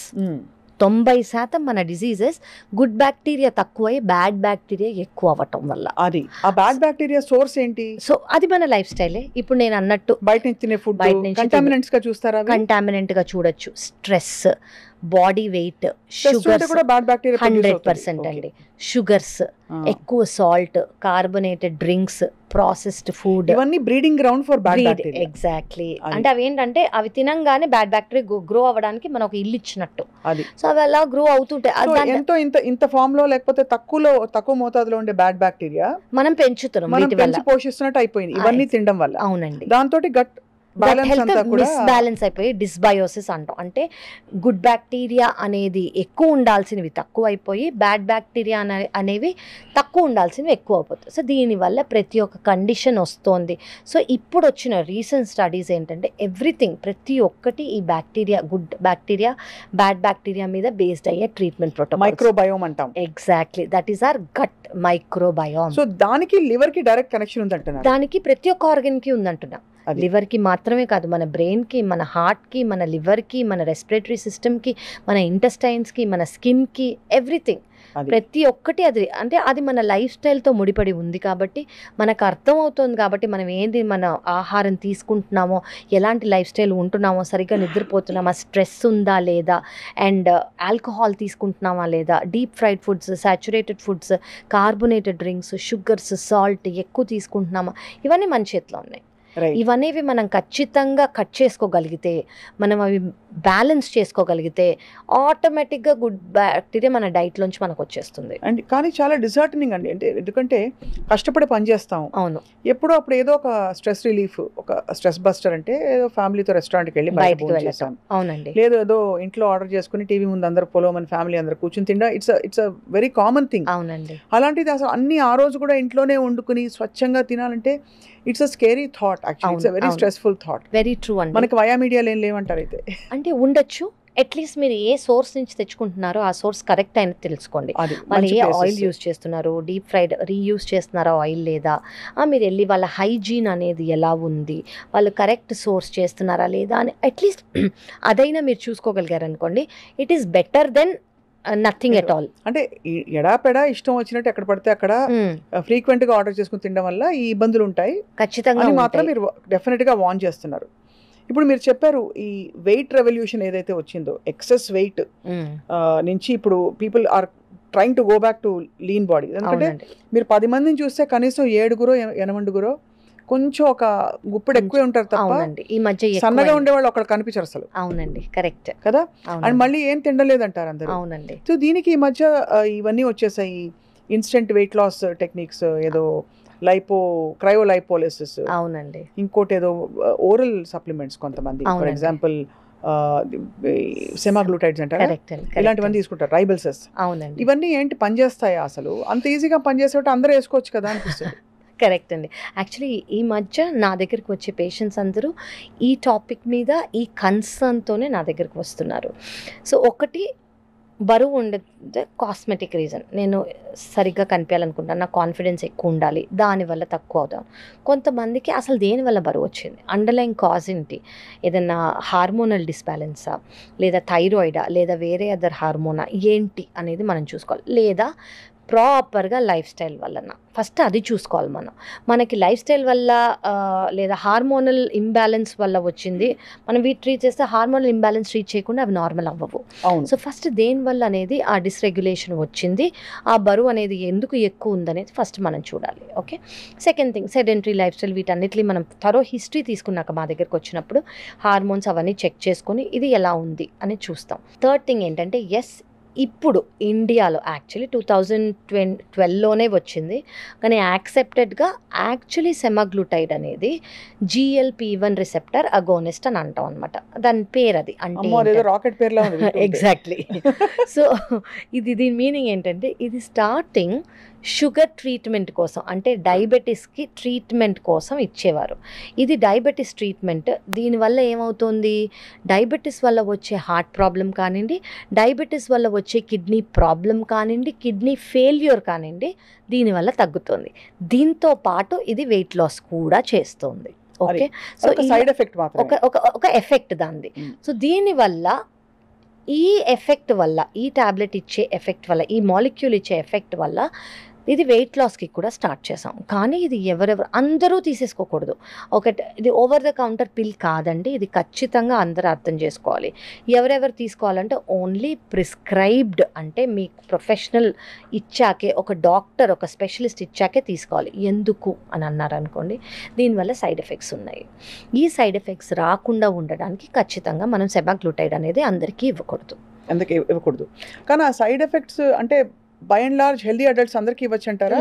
90% మన డిజీజెస్ గుడ్ బ్యాక్టీరియా తక్కువై బ్యాడ్ బ్యాక్టీరియా ఎక్కువ అవ్వటం వల్ల. అది ఆ బ్యాడ్ బ్యాక్టీరియా సోర్స్ ఏంటి? సో అది మన లైఫ్ స్టైలే. ఇప్పుడు నేను అన్నట్టు బయట నుంచి తినే ఫుడ్ కంటామినెంట్స్ గా చూస్తారా? కంటామినెంట్ గా చూడొచ్చు. స్ట్రెస్, బాడీ వెయిట్, షుగర్స్ 100% అండి. షుగర్స్, ఎక్కువ salt, carbonated drinks, processed food, ఇవన్నీ breeding ground for bad bacteria. Exactly. అంటే అవి ఏంటంటే అవి తినంగానే బ్యాడ్ బ్యాక్టీరియా గ్రో అవ్వడానికి మనం ఒక ఇల్లు ఇచ్చినట్టు. సో అవి అలా గ్రో అవుతుంటాయి. ఎంతో ఇంత ఫామ్ లో లేకపోతే తక్కువ మోతాదులో ఉండే బ్యాడ్ బ్యాక్టీరియా మనం పెంచి పోషిస్తున్నట్టు అయిపోయింది ఇవన్నీ తినడం వల్ల. అవునండి. దాంతో గట్ మిస్బ్యాలెన్స్ అయిపోయి డిస్బయోసిస్ అంటాం. అంటే గుడ్ బ్యాక్టీరియా అనేది ఎక్కువ ఉండాల్సినవి తక్కువ అయిపోయి బ్యాడ్ బ్యాక్టీరియా అనేవి తక్కువ ఉండాల్సినవి ఎక్కువ అయిపోతాయి. సో దీనివల్ల ప్రతి ఒక్క కండిషన్ వస్తుంది. సో ఇప్పుడు వచ్చిన రీసెంట్ స్టడీస్ ఏంటంటే ఎవ్రీథింగ్, ప్రతి ఒక్కటి ఈ bacteria, good bacteria, bad bacteria మీద బేస్డ్ అయ్యే ట్రీట్మెంట్ ప్రోటోకాల్, మైక్రోబయోమ్ అంటాం. Exactly, that is our gut microbiome. So దానికి లివర్ కి డైరెక్ట్ కనెక్షన్ ఉందంటున్నారు. దానికి ప్రతి ఒక్క ఆర్గన్ కి ఉందంటున్నా. లివర్ కి మాత్రమే కాదు, మన బ్రెయిన్ కి, మన హార్ట్ కి, మన లివర్ కి, మన రెస్పిరేటరీ సిస్టమ్ కి, మన ఇంటెస్టైన్స్ కి, మన స్కిన్ కి, ఎవ్రీథింగ్, ప్రతి ఒక్కటి అది. అంటే అది మన లైఫ్ స్టైల్తో ముడిపడి ఉంది కాబట్టి మనకు అర్థం అవుతుంది. కాబట్టి మనం ఏంటి, మన ఆహారం తీసుకుంటున్నామో, ఎలాంటి లైఫ్ స్టైల్ ఉంటున్నామో, సరిగ్గా నిద్రపోతున్నామా, స్ట్రెస్ ఉందా లేదా, అండ్ ఆల్కహాల్ తీసుకుంటున్నామా లేదా, deep fried foods, saturated foods, carbonated drinks, sugars, salt ఎక్కువ తీసుకుంటున్నామా, ఇవన్నీ మన చేతిలో ఉన్నాయి. ఇవనేవి మనం ఖచ్చితంగా కట్ చేసుకోగలిగితే, మనం అవి బ్యాలెన్స్ చేసుకోగలిగితే ఆటోమేటిక్గా గుడ్ బ్యాక్టీరియా మన డైట్లోంచి మనకు వచ్చేస్తుంది. అండ్ కానీ చాలా డిసర్టనింగ్ అండి. అంటే ఎందుకంటే కష్టపడి పనిచేస్తాం. అవును. ఎప్పుడో అప్పుడు ఏదో ఒక స్ట్రెస్ రిలీఫ్, ఒక స్ట్రెస్ బస్టర్ అంటే ఏదో ఫ్యామిలీతో రెస్టారెంట్కి వెళ్ళి బయటకు వెళ్ళాం. అవునండి. లేదు ఏదో ఇంట్లో ఆర్డర్ చేసుకుని టీవీ ముందు అందరు పొలవమని ఫ్యామిలీ అందరు కూర్చుని తిండా, it's a very common thing. అవునండి. అలాంటిది అసలు అన్ని ఆ రోజు కూడా ఇంట్లోనే వండుకుని స్వచ్ఛంగా తినాలంటే it's a scary thought. Actually it's a very stressful thought. Very true అండి. మనకి వయా మీడియాలో ఏం లేవంటారు అయితే? అంటే ఉండొచ్చు. అట్లీస్ట్ మీరు ఏ సోర్స్ నుంచి తెచ్చుకుంటున్నారో ఆ సోర్స్ కరెక్ట్ అయినది తెలుసుకోండి. వాళ్ళు ఏ ఆయిల్ యూస్ చేస్తున్నారు, డీప్ ఫ్రైడ్ రీయూస్ చేస్తున్నారా ఆయిల్ లేదా, మీరు వెళ్ళి వాళ్ళ హైజీన్ అనేది ఎలా ఉంది, వాళ్ళు కరెక్ట్ సోర్స్ చేస్తున్నారా లేదా అని అట్లీస్ట్ అదైనా మీరు చూసుకోగలిగారు అనుకోండి, it is better than nothing at all. అంటే ఎడాపెడా ఇష్టం వచ్చినట్టు ఎక్కడ పడితే అక్కడ ఫ్రీక్వెంట్ గా ఆర్డర్ చేసుకుని తినడం వల్ల ఈ ఇబ్బందులు ఉంటాయి ఖచ్చితంగా మాత్రం మీరు డెఫినెట్ గా వార్న్ చేస్తున్నారు. ఇప్పుడు మీరు చెప్పారు ఈ వెయిట్ రెవల్యూషన్ ఏదైతే వచ్చిందో, ఎక్సెస్ వెయిట్ నుంచి ఇప్పుడు people are trying to go back to lean body. ఎందుకంటే మీరు 10 మందిని చూస్తే కనీసం 7-8 కొంచెం ఒక గుప్పెడు ఎక్కువే ఉంటారు తప్ప ఈ మధ్య సన్నగా ఉండేవాళ్ళు అక్కడ కనిపించారు అసలు. అవునండి, కరెక్ట్ కదా. అండ్ మళ్ళీ ఏం తినలేదంటారు అందరూ. అవునండి. సో దీనికి ఈ మధ్య ఇవన్నీ వచ్చేసాయి, ఇన్స్టెంట్ వెయిట్ లాస్ టెక్నిక్స్, ఏదో క్రయోలైపోలిసిస్, అవునండి, ఇంకోటి ఏదో ఓరల్ సప్లిమెంట్స్ కొంతమంది, ఫర్ ఎగ్జాంపుల్ సెమాగ్లూటైడ్స్ అంటారు, ఇలాంటివన్నీ తీసుకుంటారు, రైబల్సెస్. అవునండి. ఇవన్నీ ఏంటి పనిచేస్తాయా అసలు? అంత ఈజీగా పనిచేసేవాటి అందరూ వేసుకోవచ్చు కదా అనిపిస్తుంది. కరెక్ట్ అండి. యాక్చువల్లీ ఈ మధ్య నా దగ్గరికి వచ్చే పేషెంట్స్ అందరూ ఈ టాపిక్ మీద ఈ కన్సర్న్తోనే నా దగ్గరికి వస్తున్నారు. సో ఒకటి, బరువు ఉండదు కాస్మెటిక్ రీజన్, నేను సరిగ్గా కనిపించాలనుకుంటాను, నా కాన్ఫిడెన్స్ ఎక్కువ ఉండాలి, దానివల్ల తక్కువ అవుతాం. కొంతమందికి అసలు దేనివల్ల బరువు వచ్చింది, అండర్లైన్ కాజ్ ఏంటి, ఏదన్నా హార్మోనల్ డిస్బ్యాలెన్సా, లేదా థైరాయిడా, లేదా వేరే అదర్ హార్మోనా ఏంటి అనేది మనం చూసుకోవాలి. లేదా ప్రాపర్గా లైఫ్ స్టైల్ వలన, ఫస్ట్ అది చూసుకోవాలి మనం. మనకి లైఫ్ స్టైల్ వల్ల లేదా హార్మోనల్ ఇంబ్యాలెన్స్ వల్ల వచ్చింది, మనం వీటి ట్రీట్ చేస్తే హార్మోనల్ ఇంబ్యాలెన్స్ ట్రీట్ చేయకుండా అవి నార్మల్ అవ్వవు. సో ఫస్ట్ దేనివల్ల అనేది ఆ డిస్రెగ్యులేషన్ వచ్చింది, ఆ బరువు అనేది ఎందుకు ఎక్కువ ఉందనేది ఫస్ట్ మనం చూడాలి. Okay. Second thing, sedentary life style, వీటన్నిటిని మనం థరో హిస్టరీ తీసుకున్నాక మా దగ్గరకు వచ్చినప్పుడు హార్మోన్స్ అవన్నీ చెక్ చేసుకొని ఇది ఎలా ఉంది అని చూస్తాం. థర్డ్ థింగ్ ఏంటంటే, ఎస్ ఇప్పుడు ఇండియాలో యాక్చువల్లీ 2012లోనే వచ్చింది, కానీ యాక్సెప్టెడ్గా యాక్చువల్లీ సెమాగ్లూటైడ్ అనేది GLP-1 రిసెప్టర్ అగోనిస్ట్ అని అంటాం అనమాట. దాని పేరు అది. అంటే రాకెట్ పేర్లా ఉంది. ఎగ్జాక్ట్లీ. సో దీని మీనింగ్ ఏంటంటే, ఇది స్టార్టింగ్ షుగర్ ట్రీట్మెంట్ కోసం, అంటే డయాబెటీస్కి ట్రీట్మెంట్ కోసం ఇచ్చేవారు. ఇది డయాబెటీస్ ట్రీట్మెంట్. దీనివల్ల ఏమవుతుంది, డయాబెటీస్ వల్ల వచ్చే హార్ట్ ప్రాబ్లం కానివ్వండి, డయాబెటీస్ వల్ల వచ్చే కిడ్నీ ప్రాబ్లం కానివ్వండి, కిడ్నీ ఫెయిల్యూర్ కానివ్వండి, దీనివల్ల తగ్గుతుంది. దీంతో పాటు ఇది వెయిట్ లాస్ కూడా చేస్తుంది. ఓకే, సో సైడ్ ఎఫెక్ట్ మాత్రం ఒక ఎఫెక్ట్ దాన్ని. సో దీనివల్ల ఈ ఎఫెక్ట్ వల్ల, ఈ ట్యాబ్లెట్ ఇచ్చే ఎఫెక్ట్ వల్ల, ఈ మాలిక్యూల్ ఇచ్చే ఎఫెక్ట్ వల్ల ఇది వెయిట్ లాస్కి కూడా స్టార్ట్ చేసాం. కానీ ఇది ఎవరెవరు అందరూ తీసేసుకోకూడదు. ఇది ఓవర్ ద కౌంటర్ పిల్ కాదండి. ఇది ఖచ్చితంగా అందరూ అర్థం చేసుకోవాలి. ఎవరెవరు తీసుకోవాలంటే ఓన్లీ ప్రిస్క్రైబ్డ్, అంటే మీకు ప్రొఫెషనల్ ఇచ్చాకే, ఒక డాక్టర్, ఒక స్పెషలిస్ట్ ఇచ్చాకే తీసుకోవాలి. ఎందుకు అని అన్నారనుకోండి, దీనివల్ల సైడ్ ఎఫెక్ట్స్ ఉన్నాయి. ఈ సైడ్ ఎఫెక్ట్స్ రాకుండా ఉండడానికి ఖచ్చితంగా మనం సెమాగ్లూటైడ్ అనేది అందరికీ ఇవ్వకూడదు. అందుకే ఇవ్వకూడదు. కానీ ఆ సైడ్ ఎఫెక్ట్స్ అంటే by and large healthy adults అందరికి ఇవ్వచ్చు అంటారా?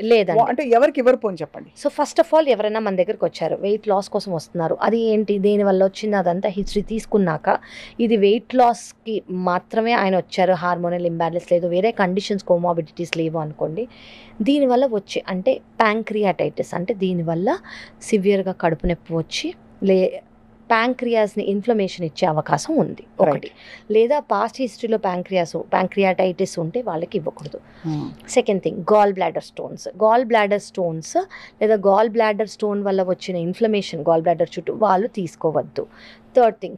లేదండి, అంటే ఎవరికి ఇవ్వరు పోని చెప్పండి. సో ఫస్ట్ ఆఫ్ ఆల్ ఎవరైనా మన దగ్గరికి వచ్చారు, వెయిట్ లాస్ కోసం వస్తున్నారు, అది ఏంటి, దేనివల్ల వచ్చింది, అదంతా హిస్టరీ తీసుకున్నాక ఇది వెయిట్ లాస్కి మాత్రమే ఆయన వచ్చారు, హార్మోనల్ ఇంబ్యాలెన్స్ లేదు, వేరే కండిషన్స్, కోమాబిడిటీస్ లేవు అనుకోండి, దీనివల్ల వచ్చి అంటే ప్యాంక్రియాటైటిస్, అంటే దీనివల్ల సివియర్గా కడుపు నొప్పి వచ్చి ప్యాంక్రియాస్ని ఇన్ఫ్లమేషన్ ఇచ్చే అవకాశం ఉంది ఒకటి. లేదా పాస్ట్ హిస్టరీలో ప్యాంక్రియాటైటిస్ ఉంటే వాళ్ళకి ఇవ్వకూడదు. Second thing, gall bladder stones లేదా గాల్ బ్లాడర్ స్టోన్ వల్ల వచ్చిన ఇన్ఫ్లమేషన్ గాల్ బ్లాడర్ చుట్టూ వాళ్ళు తీసుకోవద్దు. Third thing,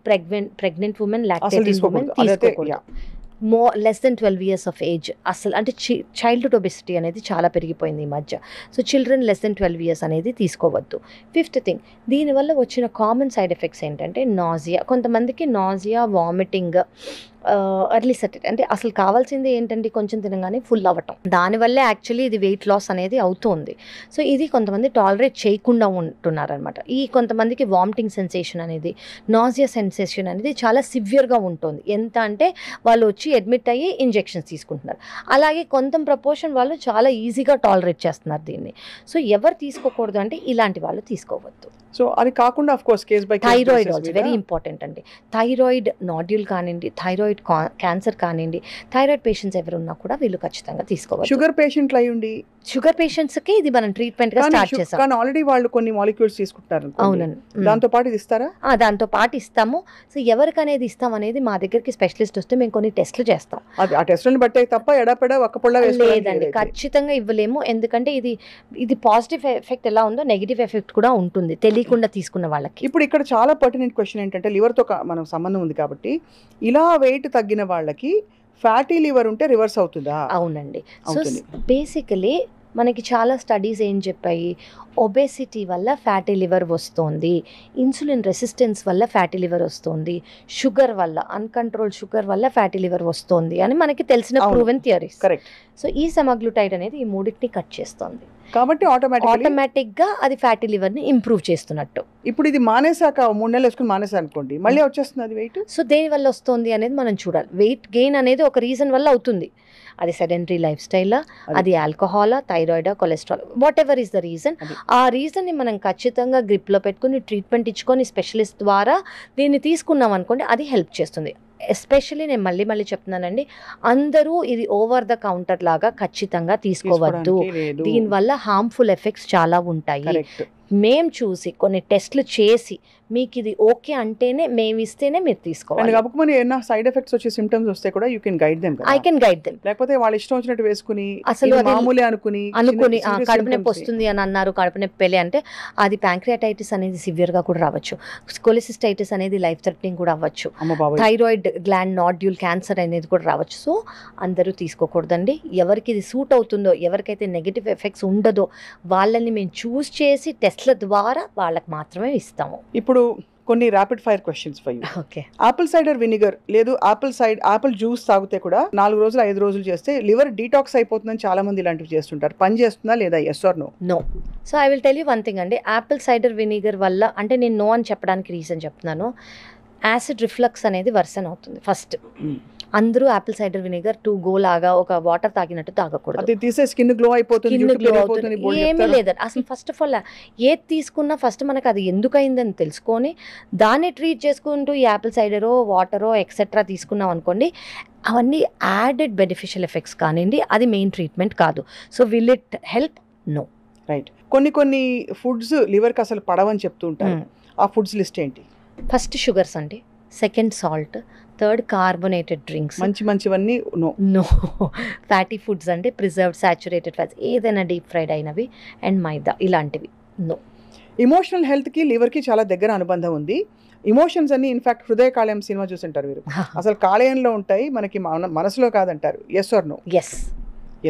pregnant women, lactating women తీసుకోకూడదు. Less than 12 years of age. అసలు అంటే చైల్డ్హుడ్ ఒబెసిటీ అనేది చాలా పెరిగిపోయింది ఈ మధ్య. So children less than 12 years అనేది తీసుకోవద్దు. ఫిఫ్త్ థింగ్, దీనివల్ల వచ్చిన కామన్ సైడ్ ఎఫెక్ట్స్ ఏంటంటే నాజియా. కొంతమందికి నాజియా, వామిటింగ్, ఎర్లీ సర్టిట్, అంటే అసలు కావాల్సింది ఏంటంటే కొంచెం తినగానే ఫుల్ అవ్వటం. దానివల్లే యాక్చువల్లీ ఇది వెయిట్ లాస్ అనేది అవుతుంది. సో ఇది కొంతమంది టాలరేట్ చేయకుండా ఉంటున్నారనమాట. ఈ కొంతమందికి వామిటింగ్ సెన్సేషన్ అనేది, నాజియా సెన్సేషన్ అనేది చాలా సివియర్గా ఉంటుంది. ఎంత అంటే వాళ్ళు వచ్చి అడ్మిట్ అయ్యి ఇంజెక్షన్స్ తీసుకుంటున్నారు. అలాగే కొంత ప్రపోర్షన్ వాళ్ళు చాలా ఈజీగా టాలరేట్ చేస్తున్నారు దీన్ని. సో ఎవరు తీసుకోకూడదు అంటే ఇలాంటి వాళ్ళు తీసుకోవద్దు. సో అది కాకుండా of course case by thyroid also very important అండి. థైరాయిడ్ నాడ్యూల్ కానివ్వండి, థైరాయిడ్ క్యాన్సర్ కానివ్వండి, థైరాయిడ్ పేషెంట్స్ ఎవరు ఉన్నా కూడా వీళ్ళు ఖచ్చితంగా తీసుకోవాలి. షుగర్ పేషెంట్లు అయి ఉండి, షుగర్ పేషెంట్స్కి ఇది మనం ట్రీట్మెంట్ గా స్టార్ట్ చేసాం. కానీ ఆల్రెడీ వాళ్ళు కొన్ని మాలిక్యూల్స్ తీసుకుంటారు. అవునండి, దాంతో పాటు ఇది ఇస్తారా? దాంతో పాటు ఇస్తాము. సో ఎవరికి అనేది ఇస్తాం అనేది మా దగ్గరికి స్పెషలిస్ట్ వస్తే మేము కొన్ని టెస్ట్లు చేస్తాం. ఆ టెస్ట్లను బట్టే తప్ప ఎడపెడ ఒక్కపొళ్ళ లేదండి, ఖచ్చితంగా ఇవ్వలేము. ఎందుకంటే ఇది పాజిటివ్ ఎఫెక్ట్ ఎలా ఉందో నెగిటివ్ ఎఫెక్ట్ కూడా ఉంటుంది తెలియకుండా తీసుకున్న వాళ్ళకి. ఇప్పుడు ఇక్కడ చాలా పర్టినెంట్ క్వశ్చన్ ఏంటంటే, లివర్తో మనం సంబంధం ఉంది కాబట్టి ఇలా వెయిట్ తగ్గిన వాళ్ళకి ఫ్యాటీ లివర్ ఉంటే రివర్స్ అవుతుందా? అవునండి. సో బేసికలీ మనకి చాలా స్టడీస్ ఏం చెప్పాయి, ఒబేసిటీ వల్ల ఫ్యాటీ లివర్ వస్తుంది, ఇన్సులిన్ రెసిస్టెన్స్ వల్ల ఫ్యాటీ లివర్ వస్తుంది, షుగర్ వల్ల, అన్కంట్రోల్డ్ షుగర్ వల్ల ఫ్యాటీ లివర్ వస్తుంది అని మనకి తెలిసిన ప్రూవెన్ థియరీస్. కరెక్ట్. సో ఈ సెమాగ్లూటైడ్ అనేది ఈ మూడింటిని కట్ చేస్తుంది కాబట్టి ఆటోమేటిక్గా అది ఫ్యాటీ లివర్ని ఇంప్రూవ్ చేస్తున్నట్టు. ఇప్పుడు ఇది మానేసాక 3 నెలలు వేసుకుని మానేసా అనుకోండి, మళ్ళీ వచ్చేస్తుంది అది వెయిట్. సో దేని వల్ల వస్తుంది అనేది మనం చూడాలి. వెయిట్ గెయిన్ అనేది ఒక రీజన్ వల్ల అవుతుంది. అది సెడెంటరీ లైఫ్ స్టైలా, అది ఆల్కహాలా, థైరాయిడా, cholesterol, whatever is the reason. ఆ రీజన్ని మనం ఖచ్చితంగా గ్రిప్లో పెట్టుకుని ట్రీట్మెంట్ ఇచ్చుకొని స్పెషలిస్ట్ ద్వారా దీన్ని తీసుకున్నాం అనుకోండి, అది హెల్ప్ చేస్తుంది. ఎస్పెషల్లీ నేను మళ్ళీ చెప్తున్నానండి, అందరూ ఇది ఓవర్ ద కౌంటర్ లాగా ఖచ్చితంగా తీసుకోవద్దు. దీనివల్ల హార్మ్ఫుల్ ఎఫెక్ట్స్ చాలా ఉంటాయి. మేము చూసి కొన్ని టెస్ట్లు చేసి మీకు ఇది ఓకే అంటేనే మేము ఇస్తేనే మీరు తీసుకోవాలి. ఏమైనా సైడ్ ఎఫెక్ట్స్ వచ్చే సింప్టమ్స్ వస్తే కూడా you can guide them. I can guide them. లేకపోతే వాళ్ళు ఇష్టం వచ్చినట్టు వేసుకుని అసలు మామూలే అనుకుని కడుపు నొప్పి వస్తుంది అని అన్నారు, కడుపు నొప్పి అంటే అది ప్యాంక్రియాటైటిస్ అనేది సివియర్ గా కూడా రావచ్చు, కొలెసిస్టైటిస్ అనేది లైఫ్ థ్రెటనింగ్ కూడా అవ్వచ్చు, థైరాయిడ్ గ్లాండ్ నాడ్యూల్ క్యాన్సర్ అనేది కూడా రావచ్చు. సో అందరూ తీసుకోకూడదండి. ఎవరికి ఇది సూట్ అవుతుందో, ఎవరికైతే నెగిటివ్ ఎఫెక్ట్స్ ఉండదో వాళ్ళని మేము చూస్ చేసి టెస్ట్ల ద్వారా వాళ్ళకి మాత్రమే ఇస్తాము. ఇప్పుడు కొన్ని rapid fire questions for you. Okay. Apple cider vinegar లేదు ఆపిల్ జ్యూస్ తాగితే కూడా 4 రోజులు 5 రోజులు చేస్తే లివర్ డీటాక్స్ అయిపోతుందని చాలా మంది ఇలాంటివి చేస్తుంటారు. పని చేస్తుందా లేదా? Yes or no? No. So I will tell you one thing అండి. ఆపిల్ సైడర్ వినిగర్ వల్ల, అంటే నేను నో అని చెప్పడానికి రీజన్ చెప్తున్నాను, యాసిడ్ రిఫ్లక్స్ అనేది వర్సన్ అవుతుంది ఫస్ట్. అందరూ apple cider vinegar to go లాగా ఒక వాటర్ తాగినట్టు తాగకూడదు. అది తీసే స్కిన్ గ్లో అయిపోతుంది, స్కిన్ జుట్టు గ్లో పెరిగిపోతుంది, అవుతుంది, బోల్డ్ ఏమీ చెప్తారు. లేదండి. అసలు ఫస్ట్ ఆఫ్ ఆల్ ఏది తీసుకున్నా ఫస్ట్ మనకు అది ఎందుకు అయిందని తెలుసుకొని దాన్ని ట్రీట్ చేసుకుంటూ ఈ యాపిల్ సైడరో వాటరో ఎక్సెట్రా తీసుకున్నాం అనుకోండి, అవన్నీ యాడెడ్ బెనిఫిషియల్ ఎఫెక్ట్స్ కానివ్వండి, అది మెయిన్ ట్రీట్మెంట్ కాదు. So will it help? No. Right. కొన్ని ఫుడ్స్ లివర్కి అసలు పడవని చెప్తూ ఉంటారు. ఆ ఫుడ్స్ లిస్ట్ ఏంటి? ఫస్ట్ షుగర్స్ అండి, second salt, third carbonated drinks, మంచివన్నీ నో. ఫ్యాటీ ఫుడ్స్ అంటే ప్రిజర్వ్డ్ సాచురేటెడ్ ఫ్యాట్స్, ఏదైనా డీప్ ఫ్రైడ్ అయినవి, అండ్ మైదా, ఇలాంటివి నో. ఎమోషనల్ హెల్త్కి లివర్కి చాలా దగ్గర అనుబంధం ఉంది. ఎమోషన్స్ అన్ని ఇన్ఫాక్ట్ హృదయ కాలేయం సినిమా చూసింటారు మీరు, అసలు కాలేయంలో ఉంటాయి, మనకి మనసులో కాదంటారు. Yes or no? Yes,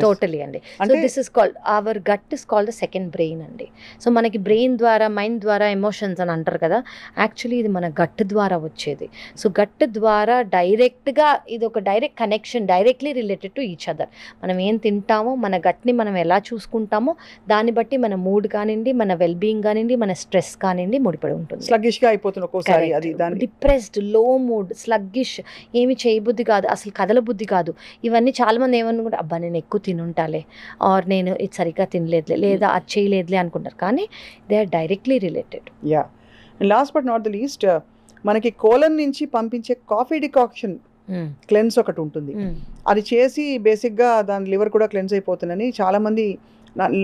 totally అండి. So this is called our gut is called the second brain అండి. సో మనకి బ్రెయిన్ ద్వారా, మైండ్ ద్వారా ఎమోషన్స్ అని అంటారు కదా, యాక్చువల్లీ ఇది మన గట్ ద్వారా వచ్చేది. సో గట్ ద్వారా డైరెక్ట్గా ఇది ఒక direct connection, directly related to each other. మనం ఏం తింటామో, మన గట్ని మనం ఎలా చూసుకుంటామో దాన్ని బట్టి మన మూడ్ కానివ్వండి, మన వెల్బీయింగ్ కానివ్వండి, మన స్ట్రెస్ కానివ్వండి ముడిపడి ఉంటుంది. స్లగ్గిష్గా అయిపోతుంది ఒక్కోసారి, అది దాని డిప్రెస్డ్, లో మూడ్, స్లగ్గిష్, ఏమి చేయబుద్ధి కాదు, అసలు కదలబుద్ధి కాదు. ఇవన్నీ చాలామంది ఏమనుకుంటారు, అబ్బా నేను ఎక్కువ తినుంటాలే, ఆర్ నేను ఇది సరిగ్గా తినలేదులే, లేదా అది చేయలేదులే అనుకుంటారు. కానీ they are directly related. Yeah. And last but not the least, మనకి కోలన్ నుంచి పంపించే కాఫీ డికాక్షన్ క్లెన్స్ ఒకటి ఉంటుంది. అది చేసి బేసిక్గా దాని లివర్ కూడా క్లెన్స్ అయిపోతుందని చాలామంది,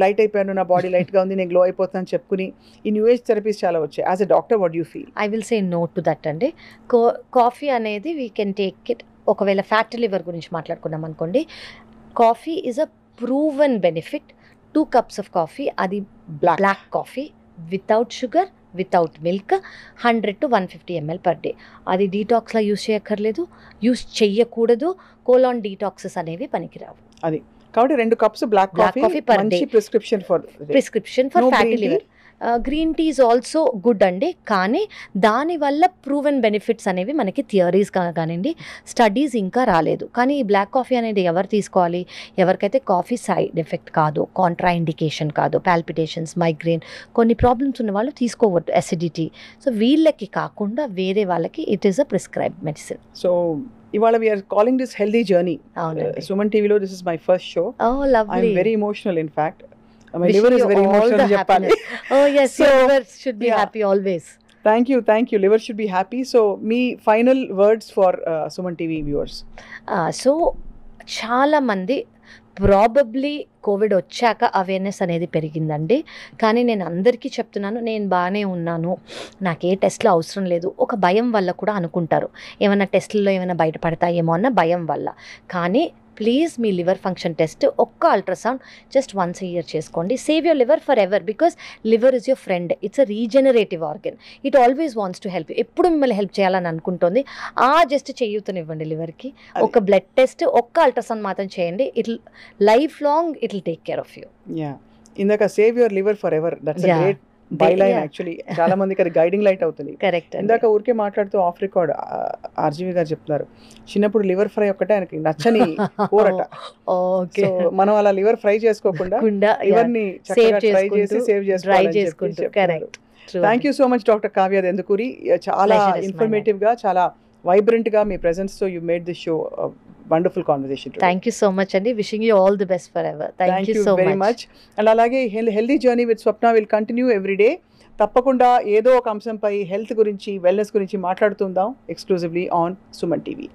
లైట్ అయిపోయాను, నా బాడీ లైట్గా ఉంది, నేను గ్లో అయిపోతున్నాను చెప్పుకుని ఈ న్యూ ఏజ్ థెరపీస్ చాలా వచ్చాయి. As a doctor what you feel? I will say no to that అండి. కాఫీ అనేది వీ కెన్ టేక్ ఇట్. ఒకవేళ ఫ్యాటీ లివర్ గురించి మాట్లాడుకున్నాం అనుకోండి, coffee is a proven benefit. 2 cups of coffee, అది black coffee without sugar, without milk, 100 to 150 ml per day. అది డీటాక్స్లా use చేయక్కర్లేదు, యూస్ చెయ్యకూడదు. కోలాన్ డీటాక్సెస్ అనేవి పనికిరావు. అది కాబట్టి 2 cups బ్లాక్ కాఫీ per మంచి day. Prescription for fatty liver. Green tea is also good అండి, కానీ దానివల్ల ప్రూవెన్ బెనిఫిట్స్ అనేవి మనకి థియరీస్ కానివ్వండి, స్టడీస్ ఇంకా రాలేదు. కానీ ఈ బ్లాక్ కాఫీ అనేది ఎవరు తీసుకోవాలి? ఎవరికైతే కాఫీ సైడ్ ఎఫెక్ట్ కాదు, కాంట్రా ఇండికేషన్ కాదు, పాల్పిటేషన్స్, మైగ్రేన్, కొన్ని ప్రాబ్లమ్స్ ఉన్న వాళ్ళు తీసుకోవద్దు, అసిడిటీ. సో వీళ్ళకి కాకుండా వేరే వాళ్ళకి it is a prescribed medicine. So ఇవాళ we are calling this healthy journey. అవునండి. సుమన్ టీవీలో this is my first show. Oh, lovely. I'm very emotional in fact. My liver is very emotional అని చెప్పాలి. Oh yes, So, your liver should be yeah. happy always. Thank you. Liver should be happy. So, me final words for Suman TV viewers. So చాలా మంది probably Covid వచ్చాక awareness అనేది పెరిగిందండి. కానీ నేను అందరికీ చెప్తున్నాను, నేను బాగానే ఉన్నాను, నాకు ఏ టెస్ట్లు అవసరం లేదు. ఒక భయం వల్ల కూడా అనుకుంటారు, ఏమైనా టెస్ట్లో ఏమైనా బయటపడతాయేమో అన్న భయం వల్ల. కానీ ప్లీజ్ మీ లివర్ ఫంక్షన్ టెస్ట్, ఒక్క ultrasound just once a year చేసుకోండి. Save your liver forever, because liver is your friend. It's a regenerative organ. It always wants to help you. ఎప్పుడు మిమ్మల్ని హెల్ప్ చేయాలని అనుకుంటుంది. జస్ట్ చేయూతనివ్వండి లివర్కి. ఒక blood test, ఒక్క ultrasound మాత్రం చేయండి. It lifelong it will take care of you. Yeah, ఇందాక save your liver forever, that's a great byline. Actually చాలా మందికి అది గైడింగ్ లైట్ అవుతుంది. కరెక్ట్. ఇందాక ఊరికే మాట్లాడుతూ ఆఫ్ రికార్డ్ ఆర్జీవి గారు చెప్తున్నారు, చిన్నప్పుడు లివర్ ఫ్రై ఒక్కటే ఆయనకి నచ్చని కూరట. ఓకే. సో మనం అలా లివర్ ఫ్రై చేసుకోకుండా లివర్ని చక్కగా ట్రై చేసి సేవ్ చేసుకోవాలి. Correct. Thank you so much doctor Kavya Dendukuri. చాలా ఇన్ఫర్మేటివ్ గా, చాలా వైబ్రెంట్ గా మీ ప్రెజెన్స్ తో you made this show wonderful conversation. Thank you so much అండి. Wishing you all the best forever. Thank you so very much. And అలాగే healthy journey with Swapna will continue every day. తప్పకుండా ఏదో ఒక అంశంపై health గురించి, wellness గురించి మాట్లాడుతుందాం exclusively on Suman TV.